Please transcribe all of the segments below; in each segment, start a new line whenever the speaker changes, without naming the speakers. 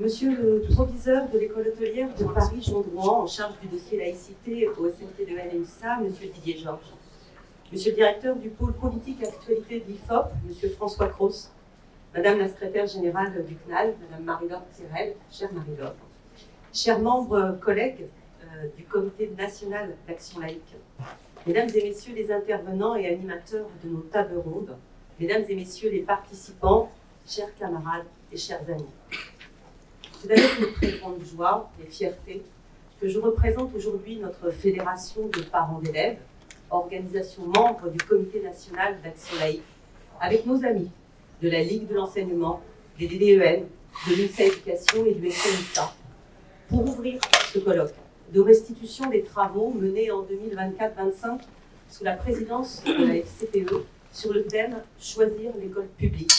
Monsieur le proviseur de l'école hôtelière de Paris Jean Drouin, en charge du dossier laïcité au SMT de LMSA, Monsieur Didier Georges. Monsieur le directeur du pôle politique et actualité de l'IFOP, Monsieur François Cros. Madame la secrétaire générale du CNAL, Madame Marie-Laure Tirel, chère Marie-Laure. Chers membres, collègues du Comité national d'action laïque. Mesdames et messieurs les intervenants et animateurs de nos tables rondes. Mesdames et messieurs les participants, chers camarades et chers amis. C'est avec une très grande joie et fierté que je représente aujourd'hui notre fédération de parents d'élèves, organisation membre du Comité national d'action laïque, avec nos amis de la Ligue de l'enseignement, des DDEN, de l'UNSA Éducation et du SNSA, pour ouvrir ce colloque de restitution des travaux menés en 2024-25 sous la présidence de la FCPE sur le thème « Choisir l'école publique »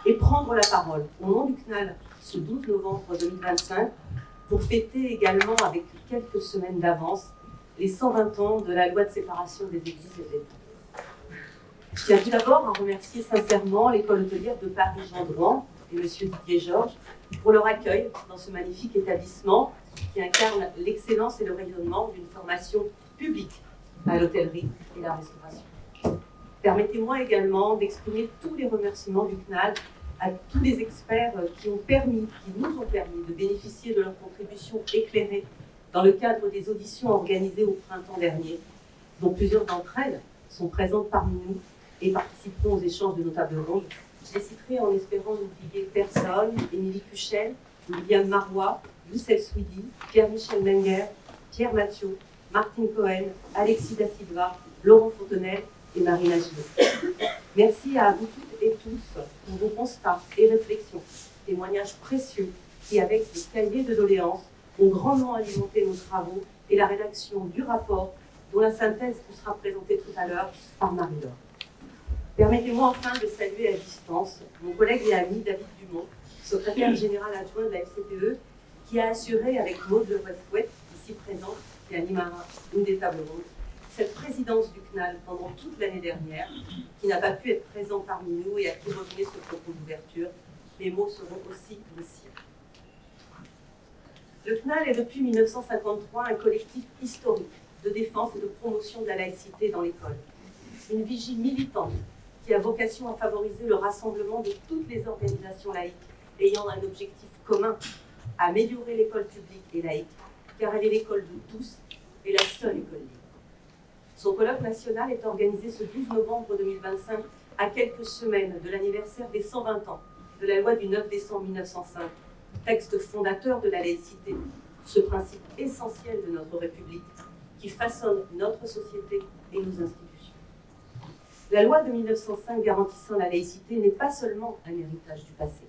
et prendre la parole au nom du CNAL ce 12 novembre 2025 pour fêter également avec quelques semaines d'avance les 120 ans de la loi de séparation des églises et de l'État. Je tiens tout d'abord à remercier sincèrement l'école hôtelière de Paris Jean Drouin et M. Didier Georges pour leur accueil dans ce magnifique établissement qui incarne l'excellence et le rayonnement d'une formation publique à l'hôtellerie et la restauration. Permettez-moi également d'exprimer tous les remerciements du CNAL à tous les experts qui nous ont permis de bénéficier de leurs contributions éclairées dans le cadre des auditions organisées au printemps dernier, dont plusieurs d'entre elles sont présentes parmi nous et participeront aux échanges de nos tables rondes. Je les citerai en espérant n'oublier personne: Émilie Cuchel, William Marois, Youssef Souidi, Pierre-Michel Menger, Pierre Mathieu, Martine Cohen, Alexis Da Silva, Laurent Fontenelle et Marina Gillot. Merci à vous toutes et tous pour vos constats et réflexions, témoignages précieux qui, avec des cahiers de doléances, ont grandement alimenté nos travaux et la rédaction du rapport dont la synthèse vous sera présentée tout à l'heure par Marie-Laure. Permettez-moi enfin de saluer à distance mon collègue et ami David Dumont, secrétaire général adjoint de la FCPE, qui a assuré avec Maud Le Westouet, ici présente, qui animera une des tables rondes, cette présidence du CNAL pendant toute l'année dernière, qui n'a pas pu être présent parmi nous et à qui revenait ce propos d'ouverture. Mes mots seront aussi les siens. Le CNAL est depuis 1953 un collectif historique de défense et de promotion de la laïcité dans l'école. Une vigie militante qui a vocation à favoriser le rassemblement de toutes les organisations laïques ayant un objectif commun: améliorer l'école publique et laïque, car elle est l'école de tous et la seule école libre. Son colloque national est organisé ce 12 novembre 2025, à quelques semaines de l'anniversaire des 120 ans de la loi du 9 décembre 1905, texte fondateur de la laïcité, ce principe essentiel de notre République qui façonne notre société et nos institutions. La loi de 1905 garantissant la laïcité n'est pas seulement un héritage du passé.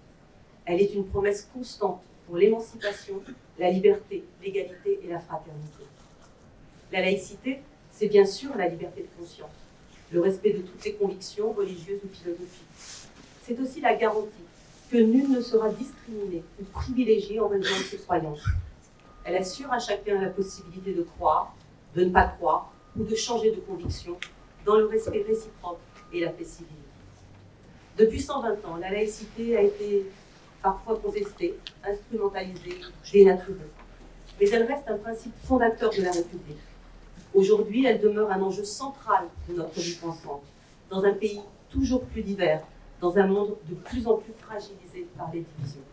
Elle est une promesse constante pour l'émancipation, la liberté, l'égalité et la fraternité. La laïcité, c'est bien sûr la liberté de conscience, le respect de toutes les convictions religieuses ou philosophiques. C'est aussi la garantie que nul ne sera discriminé ou privilégié en raison de ses croyances. Elle assure à chacun la possibilité de croire, de ne pas croire ou de changer de conviction dans le respect réciproque et la paix civile. Depuis 120 ans, la laïcité a été parfois contestée, instrumentalisée, dénaturée. Mais elle reste un principe fondateur de la République. Aujourd'hui, elle demeure un enjeu central de notre vie pensante, dans un pays toujours plus divers, dans un monde de plus en plus fragilisé par les divisions.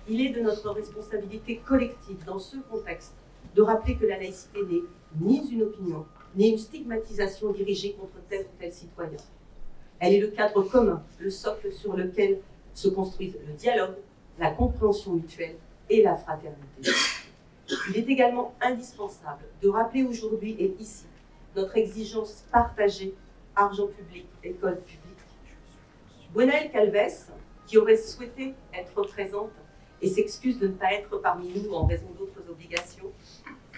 Il est de notre responsabilité collective, dans ce contexte, de rappeler que la laïcité n'est ni une opinion, ni une stigmatisation dirigée contre tel ou tel citoyen. Elle est le cadre commun, le socle sur lequel se construisent le dialogue, la compréhension mutuelle et la fraternité. Il est également indispensable de rappeler aujourd'hui et ici notre exigence partagée, argent public, école publique. Gwenaëlle Calves, qui aurait souhaité être présente et s'excuse de ne pas être parmi nous en raison d'autres obligations,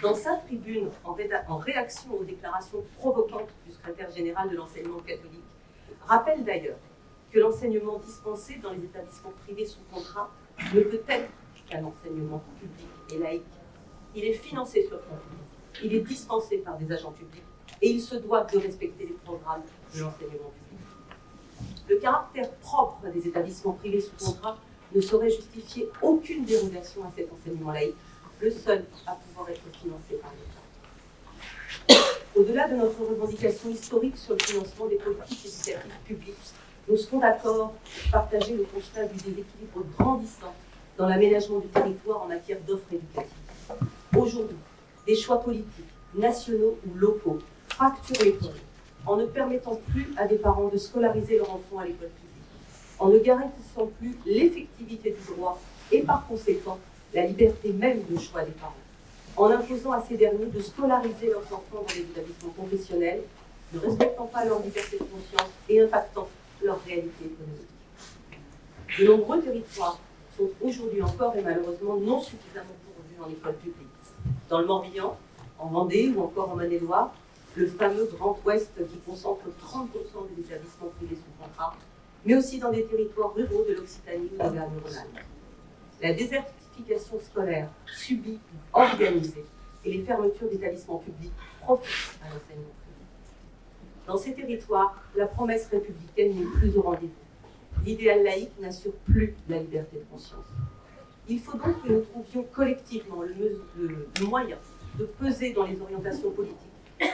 dans sa tribune en réaction aux déclarations provocantes du secrétaire général de l'enseignement catholique, rappelle d'ailleurs que l'enseignement dispensé dans les établissements privés sous contrat ne peut être qu'un enseignement public et laïque. Il est financé sur fonds publics, il est dispensé par des agents publics et il se doit de respecter les programmes de l'enseignement public. Le caractère propre des établissements privés sous contrat ne saurait justifier aucune dérogation à cet enseignement laïque, le seul à pouvoir être financé par l'État. Au-delà de notre revendication historique sur le financement des politiques éducatives publiques, nous serons d'accord pour partager le constat du déséquilibre grandissant dans l'aménagement du territoire en matière d'offres éducatives. Aujourd'hui, des choix politiques, nationaux ou locaux, fracturent l'école en ne permettant plus à des parents de scolariser leur enfant à l'école publique, en ne garantissant plus l'effectivité du droit et par conséquent la liberté même de choix des parents, en imposant à ces derniers de scolariser leurs enfants dans des établissements confessionnels, ne respectant pas leur liberté de conscience et impactant leur réalité économique. De nombreux territoires sont aujourd'hui encore et malheureusement non suffisamment pourvus en école publique. Dans le Morbihan, en Vendée ou encore en Maine-et-Loire, le fameux Grand Ouest qui concentre 30% des établissements privés sous contrat, mais aussi dans des territoires ruraux de l'Occitanie ou d'Auvergne-Rhône-Alpes. La désertification scolaire subie ou organisée et les fermetures d'établissements publics profitent à l'enseignement public. Dans ces territoires, la promesse républicaine n'est plus au rendez-vous. L'idéal laïque n'assure plus la liberté de conscience. Il faut donc que nous trouvions collectivement le moyen de peser dans les orientations politiques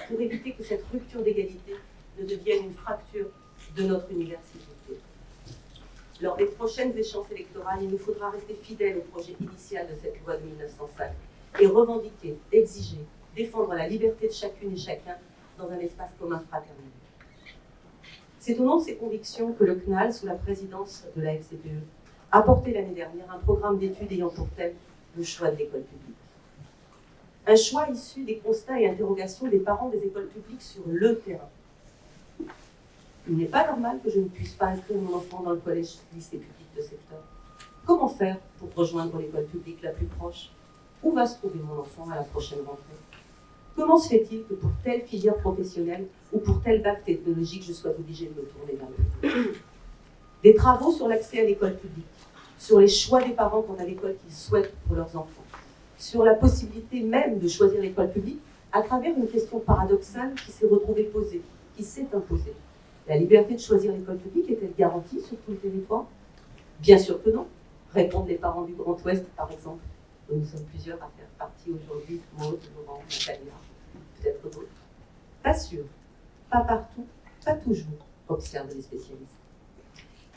pour éviter que cette rupture d'égalité ne devienne une fracture de notre université. Lors des prochaines échéances électorales, il nous faudra rester fidèles au projet initial de cette loi de 1905 et revendiquer, exiger, défendre la liberté de chacune et chacun dans un espace commun fraternel. C'est au nom de ces convictions que le CNAL, sous la présidence de la FCPE, a porté l'année dernière un programme d'études ayant pour thème le choix de l'école publique. Un choix issu des constats et interrogations des parents des écoles publiques sur le terrain. Il n'est pas normal que je ne puisse pas inscrire mon enfant dans le collège-lycée public de secteur. Comment faire pour rejoindre l'école publique la plus proche? Où va se trouver mon enfant à la prochaine rentrée? Comment se fait-il que pour telle filière professionnelle ou pour tel bac technologique, je sois obligée de me tourner vers le public? Des travaux sur l'accès à l'école publique, sur les choix des parents quant à l'école qu'ils souhaitent pour leurs enfants, sur la possibilité même de choisir l'école publique à travers une question paradoxale qui s'est retrouvée posée, qui s'est imposée. La liberté de choisir l'école publique est-elle garantie sur tout le territoire? Bien sûr que non, répondent les parents du Grand Ouest, par exemple, dont nous sommes plusieurs à faire partie aujourd'hui, Maud, Laurent, Natalia, peut-être d'autres. Pas sûr, pas partout, pas toujours, observent les spécialistes.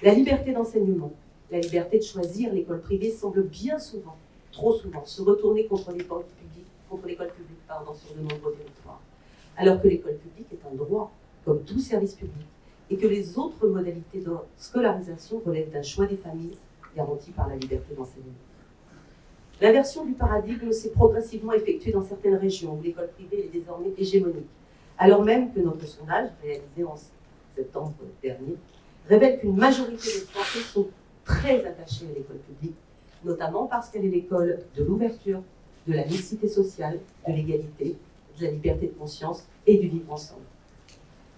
La liberté d'enseignement, la liberté de choisir l'école privée semble bien souvent, trop souvent, se retourner contre l'école publique, sur de nombreux territoires. Alors que l'école publique est un droit, comme tout service public, et que les autres modalités de scolarisation relèvent d'un choix des familles garanti par la liberté d'enseignement. L'inversion du paradigme s'est progressivement effectuée dans certaines régions où l'école privée est désormais hégémonique, alors même que notre sondage, réalisé en septembre dernier, révèle qu'une majorité des Français sont très attachés à l'école publique, notamment parce qu'elle est l'école de l'ouverture, de la mixité sociale, de l'égalité, de la liberté de conscience et du vivre ensemble.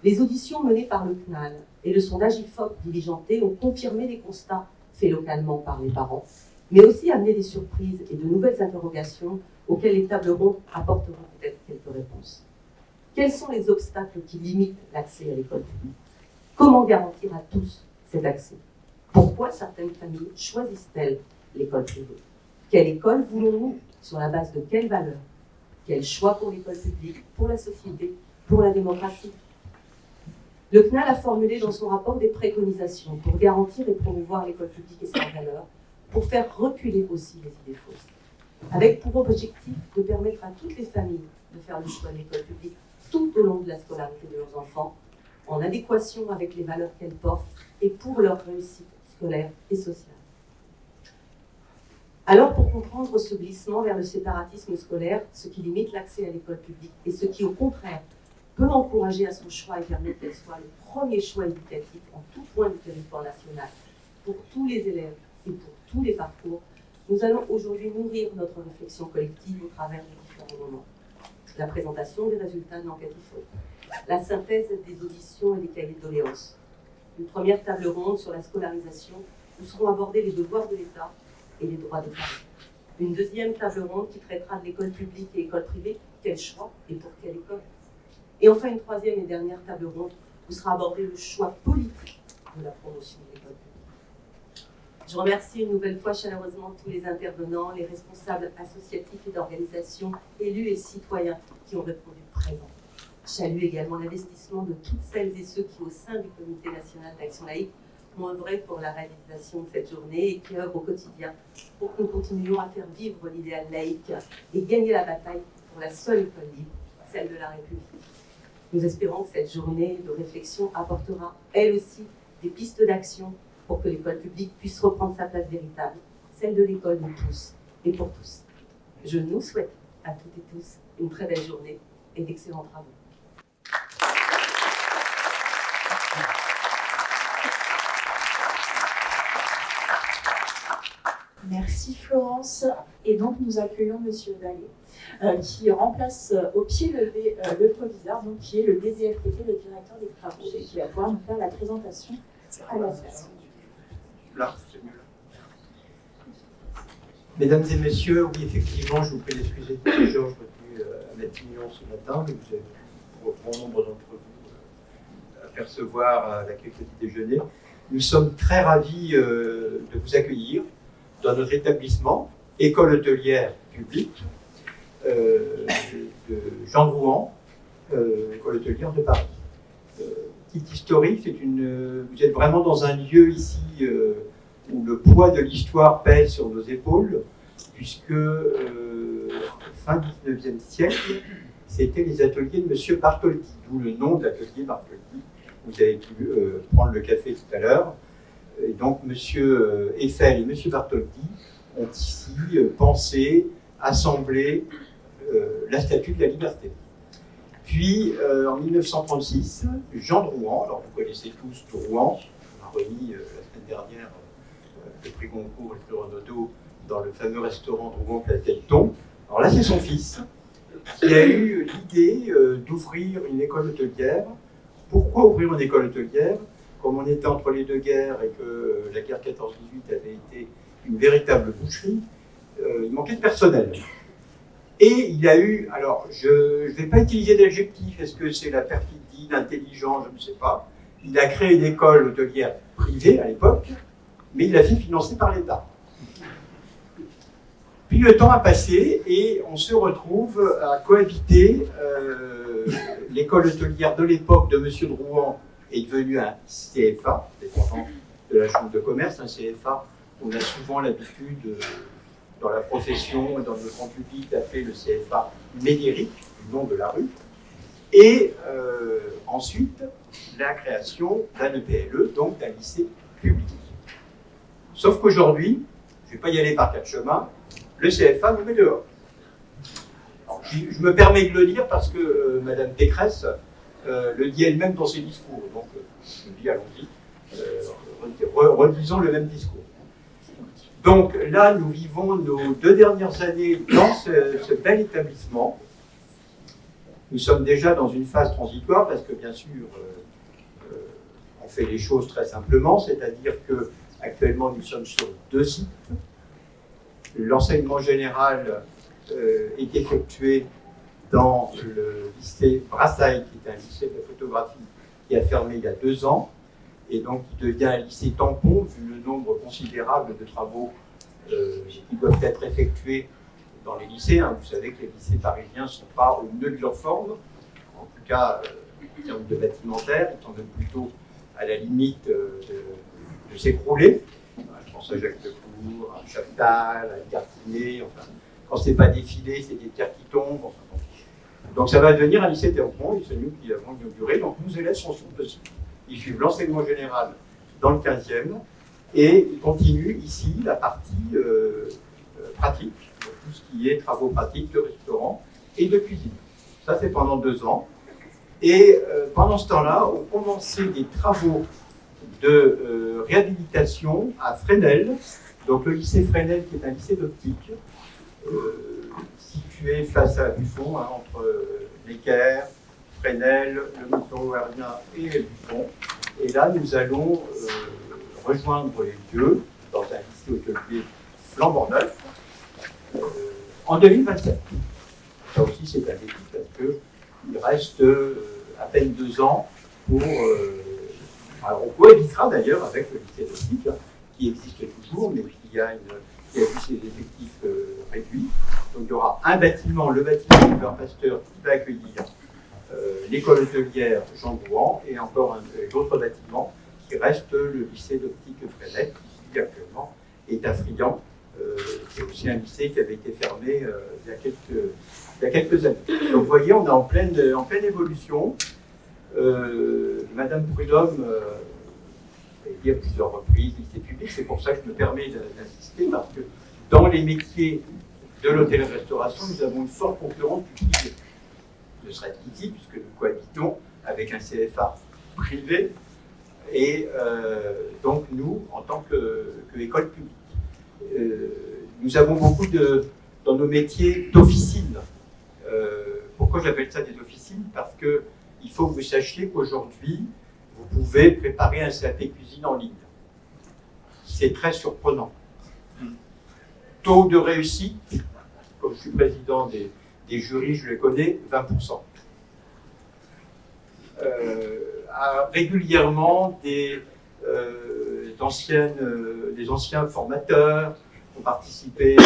Les auditions menées par le CNAL et le sondage IFOP diligenté ont confirmé les constats faits localement par les parents, mais aussi amené des surprises et de nouvelles interrogations auxquelles les tables rondes apporteront peut-être quelques réponses. Quels sont les obstacles qui limitent l'accès à l'école publique? Comment garantir à tous cet accès? Pourquoi certaines familles choisissent-elles l'école privée? Quelle école voulons-nous? Sur la base de quelles valeurs? Quel choix pour l'école publique, pour la société, pour la démocratie? Le CNAL a formulé dans son rapport des préconisations pour garantir et promouvoir l'école publique et ses valeurs, pour faire reculer aussi les idées fausses, avec pour objectif de permettre à toutes les familles de faire le choix de l'école publique tout au long de la scolarité de leurs enfants, en adéquation avec les valeurs qu'elles portent et pour leur réussite scolaire et sociale. Alors, pour comprendre ce glissement vers le séparatisme scolaire, ce qui limite l'accès à l'école publique et ce qui, au contraire, peut encourager à son choix et permettre qu'elle soit le premier choix éducatif en tout point du territoire national, pour tous les élèves et pour tous les parcours, nous allons aujourd'hui nourrir notre réflexion collective au travers de différents moments. La présentation des résultats de l'enquête IFOP, la synthèse des auditions et des cahiers de doléances, une première table ronde sur la scolarisation où seront abordés les devoirs de l'État et les droits des parents. Une deuxième table ronde qui traitera de l'école publique et l'école privée, quel choix et pour quelle école. Et enfin une troisième et dernière table ronde où sera abordé le choix politique de la promotion de l'école publique. Je remercie une nouvelle fois chaleureusement tous les intervenants, les responsables associatifs et d'organisations, élus et citoyens qui ont répondu présent. Je salue également l'investissement de toutes celles et ceux qui, au sein du Comité national d'action laïque, ont œuvré pour la réalisation de cette journée et qui œuvrent au quotidien pour que nous continuions à faire vivre l'idéal laïque et gagner la bataille pour la seule école libre, celle de la République. Nous espérons que cette journée de réflexion apportera, elle aussi, des pistes d'action pour que l'école publique puisse reprendre sa place véritable, celle de l'école de tous et pour tous. Je nous souhaite à toutes et tous une très belle journée et d'excellents travaux.
Merci Florence. Et donc nous accueillons Monsieur Vallée, qui remplace au pied levé le proviseur, donc qui est le DDFPT, le directeur des travaux, et qui va pouvoir nous faire la présentation à la place.
Là, c'est mieux. Mesdames et messieurs, oui, effectivement, je vous prie d'excuser de Georges retenu à Matignon ce matin, mais vous avez, pour bon nombre d'entre vous, apercevoir l'accueil petit déjeuner. Nous sommes très ravis de vous accueillir dans notre établissement, école hôtelière publique de Jean Drouan, école hôtelière de Paris. Petite historique, vous êtes vraiment dans un lieu ici où le poids de l'histoire pèse sur nos épaules, puisque fin 19e siècle, c'était les ateliers de M. Bartholdi, d'où le nom de l'atelier Bartholdi. Vous avez pu prendre le café tout à l'heure. Et donc M. Eiffel et M. Bartholdi ont ici pensé, assemblé la Statue de la Liberté. Puis, en 1936, Jean Drouan, alors vous connaissez tous Drouan, on a remis la semaine dernière le prix Goncourt et le prix Renaudot dans le fameux restaurant Drouan Place Delton. Alors là, c'est son fils qui a eu l'idée d'ouvrir une école hôtelière. Pourquoi ouvrir une école hôtelière? Comme on était entre les deux guerres et que la guerre 14-18 avait été une véritable boucherie, il manquait de personnel. Et il a eu, alors je ne vais pas utiliser d'adjectif, est-ce que c'est la perfidie, l'intelligence, je ne sais pas. Il a créé une école hôtelière privée à l'époque, mais il l'a fait financer par l'État. Puis le temps a passé et on se retrouve à cohabiter. L'école hôtelière de l'époque de M. Drouan est devenue un CFA, dépendant de la Chambre de commerce. Un CFA, on a souvent l'habitude, dans la profession et dans le grand public, d'appeler le CFA Médéric, du nom de la rue. Et ensuite, la création d'un EPLE, donc d'un lycée public. Sauf qu'aujourd'hui, je ne vais pas y aller par quatre chemins, le CFA nous met dehors. Alors, je me permets de le dire parce que Madame Pécresse le dit elle-même dans ses discours. Donc, je me dis, allons-y, relisons le même discours. Donc là, nous vivons nos 2 dernières années dans ce bel établissement. Nous sommes déjà dans une phase transitoire parce que, bien sûr, on fait les choses très simplement, c'est-à-dire que actuellement, nous sommes sur 2 sites. L'enseignement général est effectué dans le lycée Brassailles, qui est un lycée de photographie qui a fermé il y a 2 ans, et donc qui devient un lycée tampon, vu le nombre considérable de travaux qui doivent être effectués dans les lycées. Vous savez que les lycées parisiens ne sont pas au mieux de leur forme, en tout cas en termes de bâtimentaire, ils sont même plutôt à la limite de s'écrouler. Je pense à Jacques Decour, à Chaptal, à Gartinet, enfin, quand c'est pas défilé, c'est des terres qui tombent. Enfin, bon. Donc ça va devenir un lycée tampon, et c'est nous qui l'avons inauguré. Donc nos élèves sont sur le site. Ils suivent l'enseignement général dans le 15e, et ils continuent ici la partie pratique, donc tout ce qui est travaux pratiques de restaurant et de cuisine. Ça, c'est pendant 2 ans. Et pendant ce temps-là, on commençait des travaux de réhabilitation à Fresnel, donc le lycée Fresnel, qui est un lycée d'optique, situé face à Buffon, entre Necker, Fresnel, le Mouton Hardien et Buffon. Et là, nous allons rejoindre les deux dans un lycée hôtelier flambant neuf en 2027. Ça aussi, c'est un défi parce qu'il reste à peine 2 ans pour... alors, on cohabitera d'ailleurs avec le lycée d'optique, qui existe toujours, mais qui a vu ses effectifs réduits. Donc il y aura un bâtiment, le bâtiment Boulevard Pasteur, qui va accueillir l'école hôtelière Jean Drouin, et encore d'autres bâtiments qui reste le lycée d'optique Freinet, qui actuellement est à Friant. C'est aussi un lycée qui avait été fermé il y a quelques années. Donc vous voyez, on est en pleine évolution. Madame Prudhomme a dit à plusieurs reprises, lycée public, c'est pour ça que je me permets d'insister, parce que dans les métiers de l'hôtellerie-restauration, nous avons une forte concurrence du privé. Ce serait ici, puisque nous cohabitons avec un CFA privé, et donc nous, en tant qu'école publique. Nous avons beaucoup dans nos métiers d'officine. Pourquoi j'appelle ça des officines? Parce qu'il faut que vous sachiez qu'aujourd'hui, vous pouvez préparer un CAP cuisine en ligne. C'est très surprenant. Taux de réussite, comme je suis président des jurys, je les connais, 20%. Régulièrement, des anciens formateurs ont participé,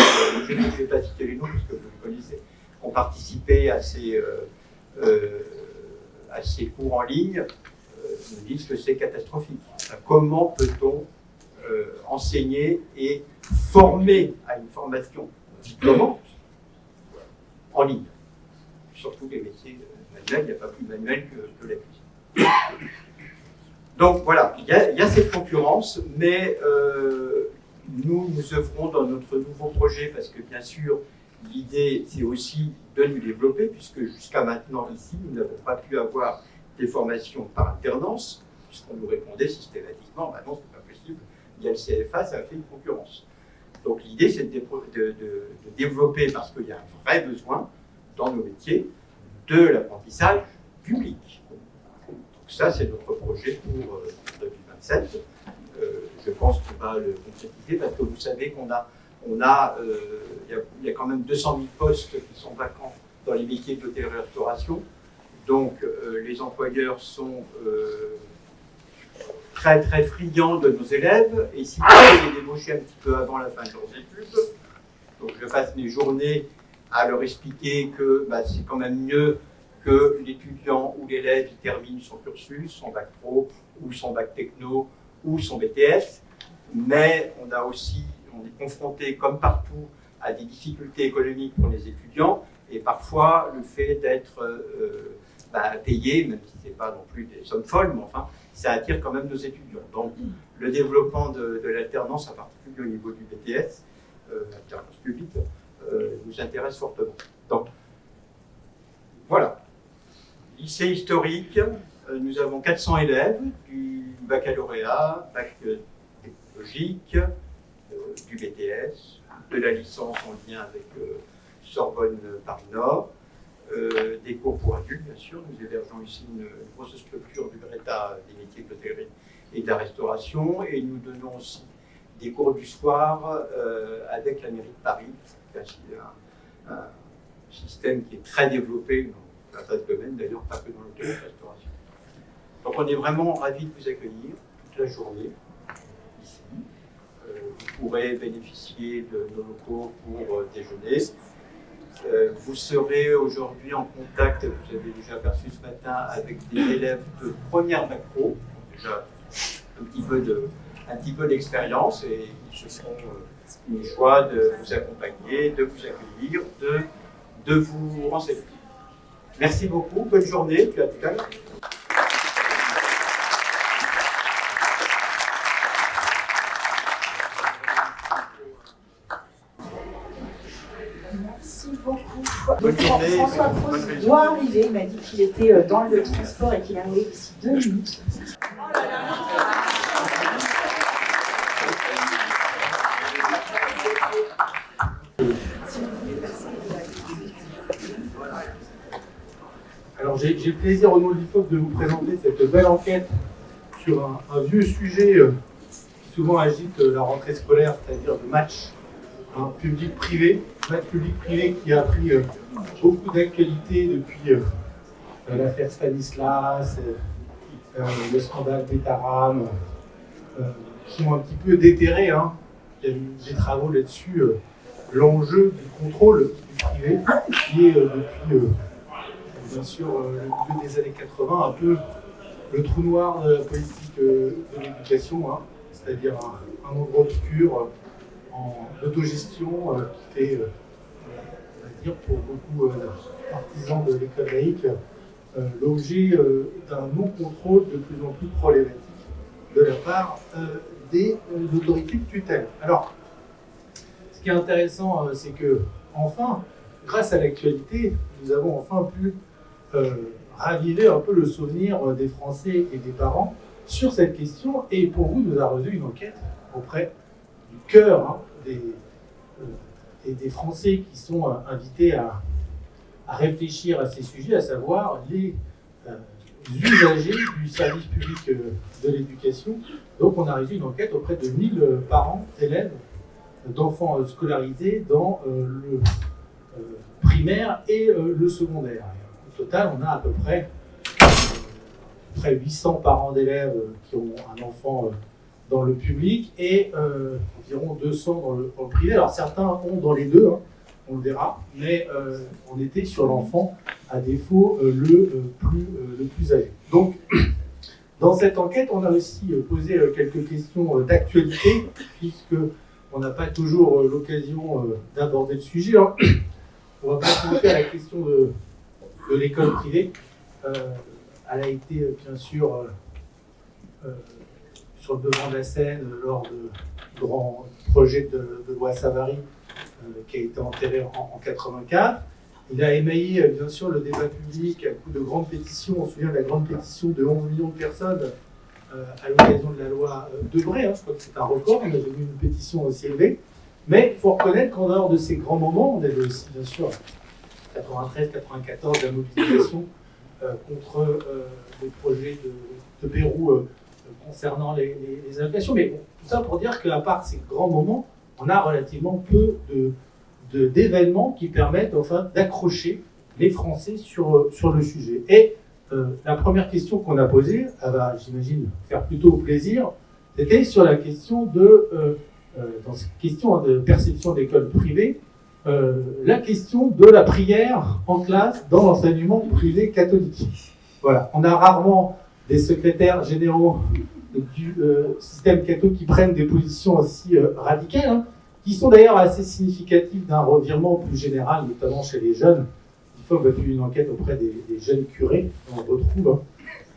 je ne vais pas citer les noms parce que vous les connaissez, ont participé à ces cours en ligne, nous disent que c'est catastrophique. Comment peut-on enseigner et former à une formation diplômante en ligne? Surtout les métiers manuels, il n'y a pas plus manuel que la cuisine. Donc voilà, il y a cette concurrence, mais nous œuvrons dans notre nouveau projet parce que bien sûr, l'idée c'est aussi de nous développer, puisque jusqu'à maintenant ici, nous n'avons pas pu avoir des formations par alternance, puisqu'on nous répondait systématiquement, bah non, c'est pas possible, il y a le CFA, ça a fait une concurrence. Donc l'idée c'est de développer, parce qu'il y a un vrai besoin dans nos métiers, de l'apprentissage public. Donc ça c'est notre projet pour 2027. Je pense qu'on va le concrétiser parce que vous savez qu'il y a quand même 200 000 postes qui sont vacants dans les métiers de l'hôtellerie-restauration. Donc les employeurs sont très très friands de nos élèves, et si vous pouvez les débaucher un petit peu avant la fin de leurs études, donc je passe mes journées à leur expliquer que c'est quand même mieux que l'étudiant ou l'élève qui termine son cursus, son bac pro ou son bac techno ou son BTS, mais on est confronté comme partout à des difficultés économiques pour les étudiants, et parfois le fait d'être payé, même si ce n'est pas non plus des sommes folles, mais enfin, ça attire quand même nos étudiants. Donc le développement de l'alternance, en particulier au niveau du BTS, alternance publique, nous intéresse fortement. Donc voilà. Lycée historique, nous avons 400 élèves, du baccalauréat, bac technologique, du BTS, de la licence en lien avec Sorbonne Paris Nord, des cours pour adultes, bien sûr. Nous hébergeons ici une grosse structure du GRETA des métiers de l'hôtellerie et de la restauration, et nous donnons aussi des cours du soir avec la mairie de Paris. C'est un système qui est très développé dans un tas de domaines, d'ailleurs pas que dans l'hôtellerie-restauration. Donc on est vraiment ravis de vous accueillir toute la journée ici. Vous pourrez bénéficier de nos locaux pour déjeuner. Vous serez aujourd'hui en contact, vous avez déjà aperçu ce matin, avec des élèves de première bac pro, déjà un petit peu d'expérience, et ils se feront une joie de vous accompagner, de vous accueillir, de vous renseigner. Merci beaucoup, bonne journée, puis à tout à l'heure.
Merci beaucoup.
Bonne journée.
François Prost doit arriver, il m'a dit qu'il était dans le transport et qu'il arrivait d'ici 2 minutes.
Alors j'ai le plaisir au nom de l'IFOP de vous présenter cette belle enquête sur un vieux sujet qui souvent agite la rentrée scolaire, c'est-à-dire le match public-privé, qui a pris beaucoup d'actualité depuis l'affaire Stanislas, le scandale Betaram, qui ont un petit peu déterré, hein. Il y a eu des travaux là-dessus, l'enjeu du contrôle du privé, qui est depuis, bien sûr, le milieu des années 80, un peu le trou noir de la politique de l'éducation, hein, c'est-à-dire un endroit obscur en autogestion qui fait, on va dire, pour beaucoup partisans de l'école laïque, l'objet d'un non-contrôle de plus en plus problématique de la part des autorités de tutelle. Alors, ce qui est intéressant, c'est que, enfin, grâce à l'actualité, nous avons enfin pu raviver un peu le souvenir des Français et des parents sur cette question. Et pour vous, nous avons reçu une enquête auprès du cœur, hein, des Français qui sont invités à réfléchir à ces sujets, à savoir les usagers du service public de l'éducation. Donc on a réalisé une enquête auprès de 1000 parents, élèves, d'enfants scolarisés dans le primaire et le secondaire. Au total, on a à peu près 800 parents d'élèves qui ont un enfant dans le public et environ 200 dans le privé. Alors certains ont dans les deux, hein, on le verra, mais on était sur l'enfant à défaut le plus âgé. Donc, dans cette enquête, on a aussi posé quelques questions d'actualité, puisqu'on n'a pas toujours l'occasion d'aborder le sujet. Alors, on va pas commencer à la question de l'école privée. Elle a été, bien sûr, sur le devant de la scène lors du grand projet de loi Savary, qui a été enterré en 1984. Il a émaillé, bien sûr, le débat public à coup de grandes pétitions. On se souvient de la grande pétition de 11 millions de personnes à l'occasion de la loi Debré. Hein, je crois que c'est un record, on a jamais eu une pétition aussi élevée. Mais il faut reconnaître qu'en dehors de ces grands moments, on avait aussi, bien sûr, 93-94, la mobilisation contre le projet de Pérou concernant les allocations. Mais bon, tout ça pour dire qu'à part ces grands moments, on a relativement peu d'événements qui permettent enfin d'accrocher les Français sur le sujet. Et la première question qu'on a posée, elle va, j'imagine, faire plutôt plaisir, c'était sur la question dans cette question de perception d'école privée, la question de la prière en classe dans l'enseignement privé catholique. Voilà, on a rarement des secrétaires généraux du système catho qui prennent des positions aussi radicales, hein, qui sont d'ailleurs assez significatives d'un revirement plus général, notamment chez les jeunes. Il faut faire une enquête auprès des jeunes curés. On retrouve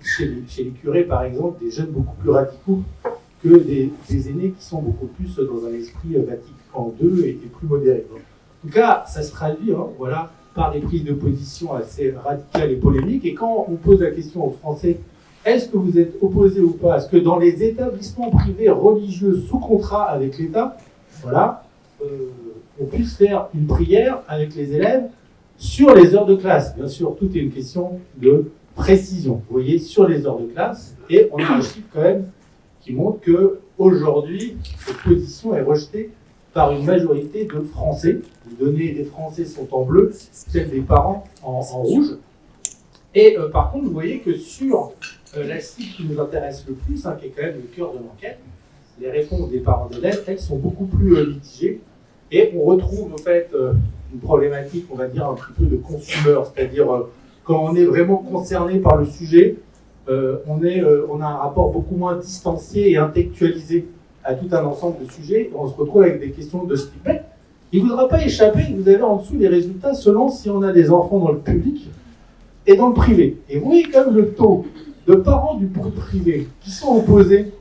chez les curés, par exemple, des jeunes beaucoup plus radicaux que des aînés qui sont beaucoup plus dans un esprit Vatican II et plus modéré. En tout cas, ça se traduit voilà, par des prises de position assez radicales et polémiques. Et quand on pose la question aux Français, est-ce que vous êtes opposé ou pas à ce que dans les établissements privés religieux sous contrat avec l'État, voilà, on puisse faire une prière avec les élèves sur les heures de classe. Bien sûr, tout est une question de précision. Vous voyez, sur les heures de classe, et on a un chiffre quand même qui montre qu'aujourd'hui, cette position est rejetée par une majorité de Français. Les données des Français sont en bleu, celles des parents en rouge. Et par contre, vous voyez que sur la cible qui nous intéresse le plus, qui est quand même le cœur de l'enquête, les réponses des parents d'élèves, elles sont beaucoup plus mitigées. Et on retrouve en fait une problématique, on va dire, un petit peu de consumer, c'est-à-dire quand on est vraiment concerné par le sujet, on a un rapport beaucoup moins distancié et intellectualisé à tout un ensemble de sujets. On se retrouve avec des questions de ce type. Il ne voudra pas échapper, vous avez en dessous les résultats selon si on a des enfants dans le public et dans le privé. Et vous voyez quand même le taux de parents du privé qui sont opposés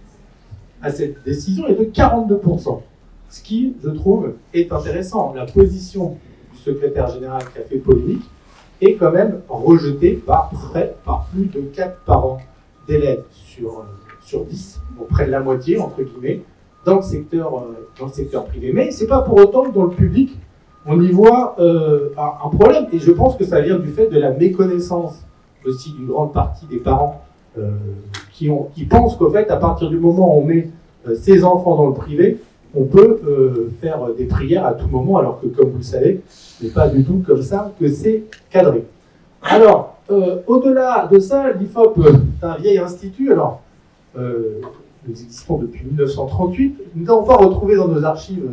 à cette décision est de 42%. Ce qui, je trouve, est intéressant. La position du secrétaire général qui a fait polémique est quand même rejetée par plus de 4 parents d'élèves sur 10, donc près de la moitié, entre guillemets, dans le secteur privé. Mais ce n'est pas pour autant que dans le public, on y voit un problème. Et je pense que ça vient du fait de la méconnaissance aussi d'une grande partie des parents qui pensent qu'au fait, à partir du moment où on met ses enfants dans le privé, on peut faire des prières à tout moment, alors que, comme vous le savez, ce n'est pas du tout comme ça que c'est cadré. Alors, au-delà de ça, l'IFOP est un vieil institut. Alors, nous existons depuis 1938. Nous n'avons pas retrouvé dans nos archives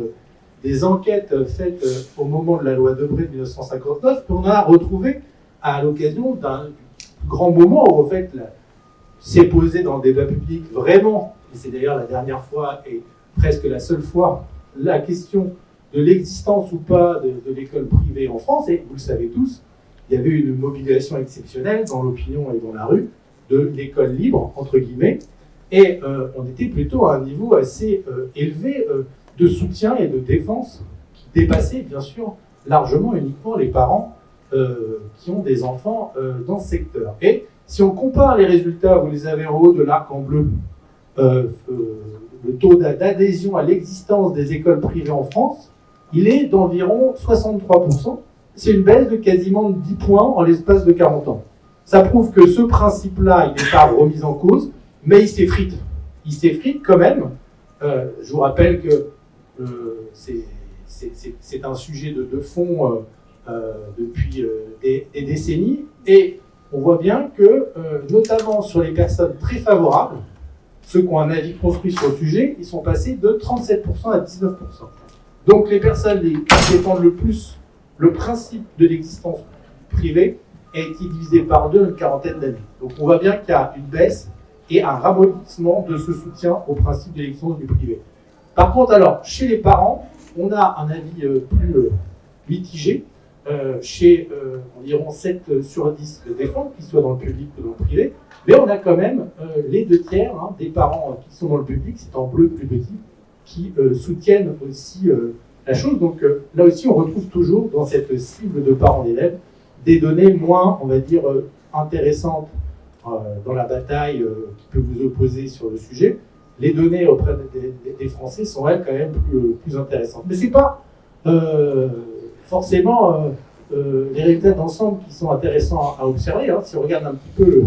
des enquêtes faites au moment de la loi Debré de 1959, mais on a retrouvé à l'occasion d'un grand moment où en fait s'est posé dans le débat public vraiment, et c'est d'ailleurs la dernière fois et presque la seule fois, la question de l'existence ou pas de l'école privée en France, et vous le savez tous, il y avait une mobilisation exceptionnelle dans l'opinion et dans la rue de l'école libre, entre guillemets, et on était plutôt à un niveau assez élevé de soutien et de défense qui dépassait bien sûr largement uniquement les parents qui ont des enfants dans ce secteur. Et si on compare les résultats, vous les avez en haut de l'arc en bleu, le taux d'adhésion à l'existence des écoles privées en France, il est d'environ 63%. C'est une baisse de quasiment 10 points en l'espace de 40 ans. Ça prouve que ce principe-là, il n'est pas remis en cause, mais il s'effrite. Il s'effrite quand même. Je vous rappelle que c'est un sujet de fond depuis des décennies, et on voit bien que, notamment sur les personnes très favorables, ceux qui ont un avis construit sur le sujet, ils sont passés de 37% à 19%. Donc les personnes qui défendent le plus le principe de l'existence privée a été divisé par 2 en une quarantaine d'années. Donc on voit bien qu'il y a une baisse et un ramollissement de ce soutien au principe de l'existence du privé. Par contre, alors, chez les parents, on a un avis plus mitigé. Chez environ 7 sur 10 de défendent, qu'ils soient dans le public ou dans le privé, mais on a quand même les 2 tiers des parents qui sont dans le public, c'est en bleu plus petit, qui soutiennent aussi la chose. Donc là aussi, on retrouve toujours dans cette cible de parents d'élèves des données moins, on va dire, intéressantes dans la bataille qui peut vous opposer sur le sujet. Les données auprès des Français sont, elles, quand même plus intéressantes. Mais c'est pas forcément les résultats d'ensemble qui sont intéressants à observer. Hein. Si on regarde un petit peu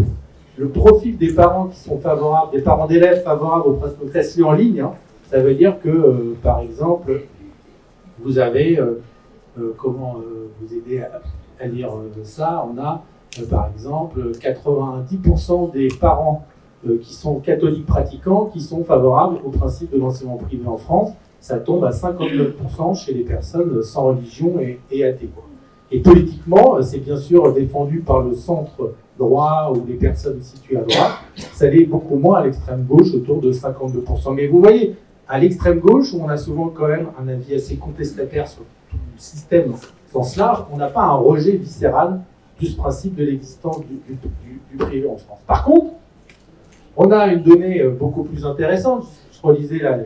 le profil des parents qui sont favorables, des parents d'élèves favorables aux classes en ligne, hein, ça veut dire que, par exemple, vous avez, comment vous aider à lire ça, on a, par exemple, 90% des parents qui sont catholiques pratiquants qui sont favorables au principe de l'enseignement privé en France. Ça tombe à 59% chez les personnes sans religion et athées. Et politiquement, c'est bien sûr défendu par le centre droit ou les personnes situées à droite. Ça l'est beaucoup moins à l'extrême gauche, autour de 52%. Mais vous voyez, à l'extrême gauche, où on a souvent quand même un avis assez contestataire sur tout le système au sens large, on n'a pas un rejet viscéral de ce principe de l'existence du privé en France. Par contre, on a une donnée beaucoup plus intéressante. Je relisais là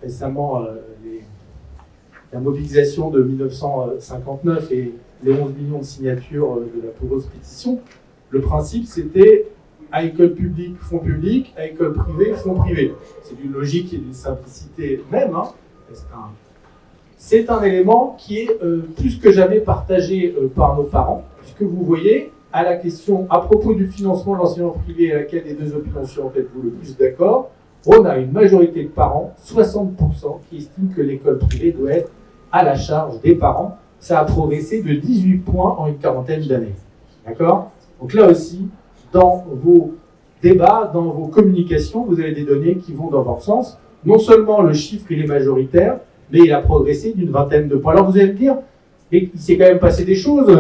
récemment la mobilisation de 1959 et les 11 millions de signatures de la poreuse pétition. Le principe, c'était à école publique, fonds public, à école privée, fonds privé. C'est d'une logique et d'une simplicité même. Hein. C'est un élément qui est plus que jamais partagé par nos parents, puisque vous voyez, à la question à propos du financement de l'enseignement privé à laquelle les 2 opinions sont êtes-vous le plus d'accord, on a une majorité de parents, 60%, qui estiment que l'école privée doit être à la charge des parents. Ça a progressé de 18 points en une quarantaine d'années. D'accord ? Donc là aussi, dans vos débats, dans vos communications, vous avez des données qui vont dans votre sens. Non seulement le chiffre, il est majoritaire, mais il a progressé d'une vingtaine de points. Alors vous allez me dire, mais il s'est quand même passé des choses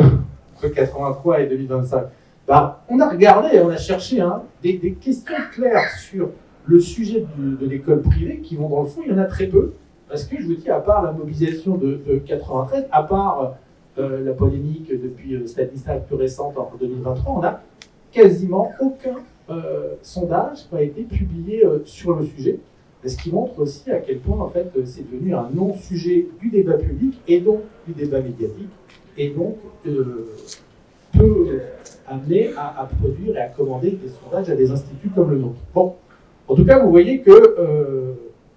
entre 83 et 2025. Bah, on a regardé, on a cherché des questions claires sur le sujet de l'école privée qui vont dans le fond, il y en a très peu. Parce que je vous dis, à part la mobilisation de 93, à part la polémique depuis Stanislas plus récente en 2023, on n'a quasiment aucun sondage qui a été publié sur le sujet. Ce qui montre aussi à quel point en fait, c'est devenu un non-sujet du débat public et donc du débat médiatique, et donc peut amener à produire et à commander des sondages à des instituts comme le nôtre. Bon, en tout cas, vous voyez que,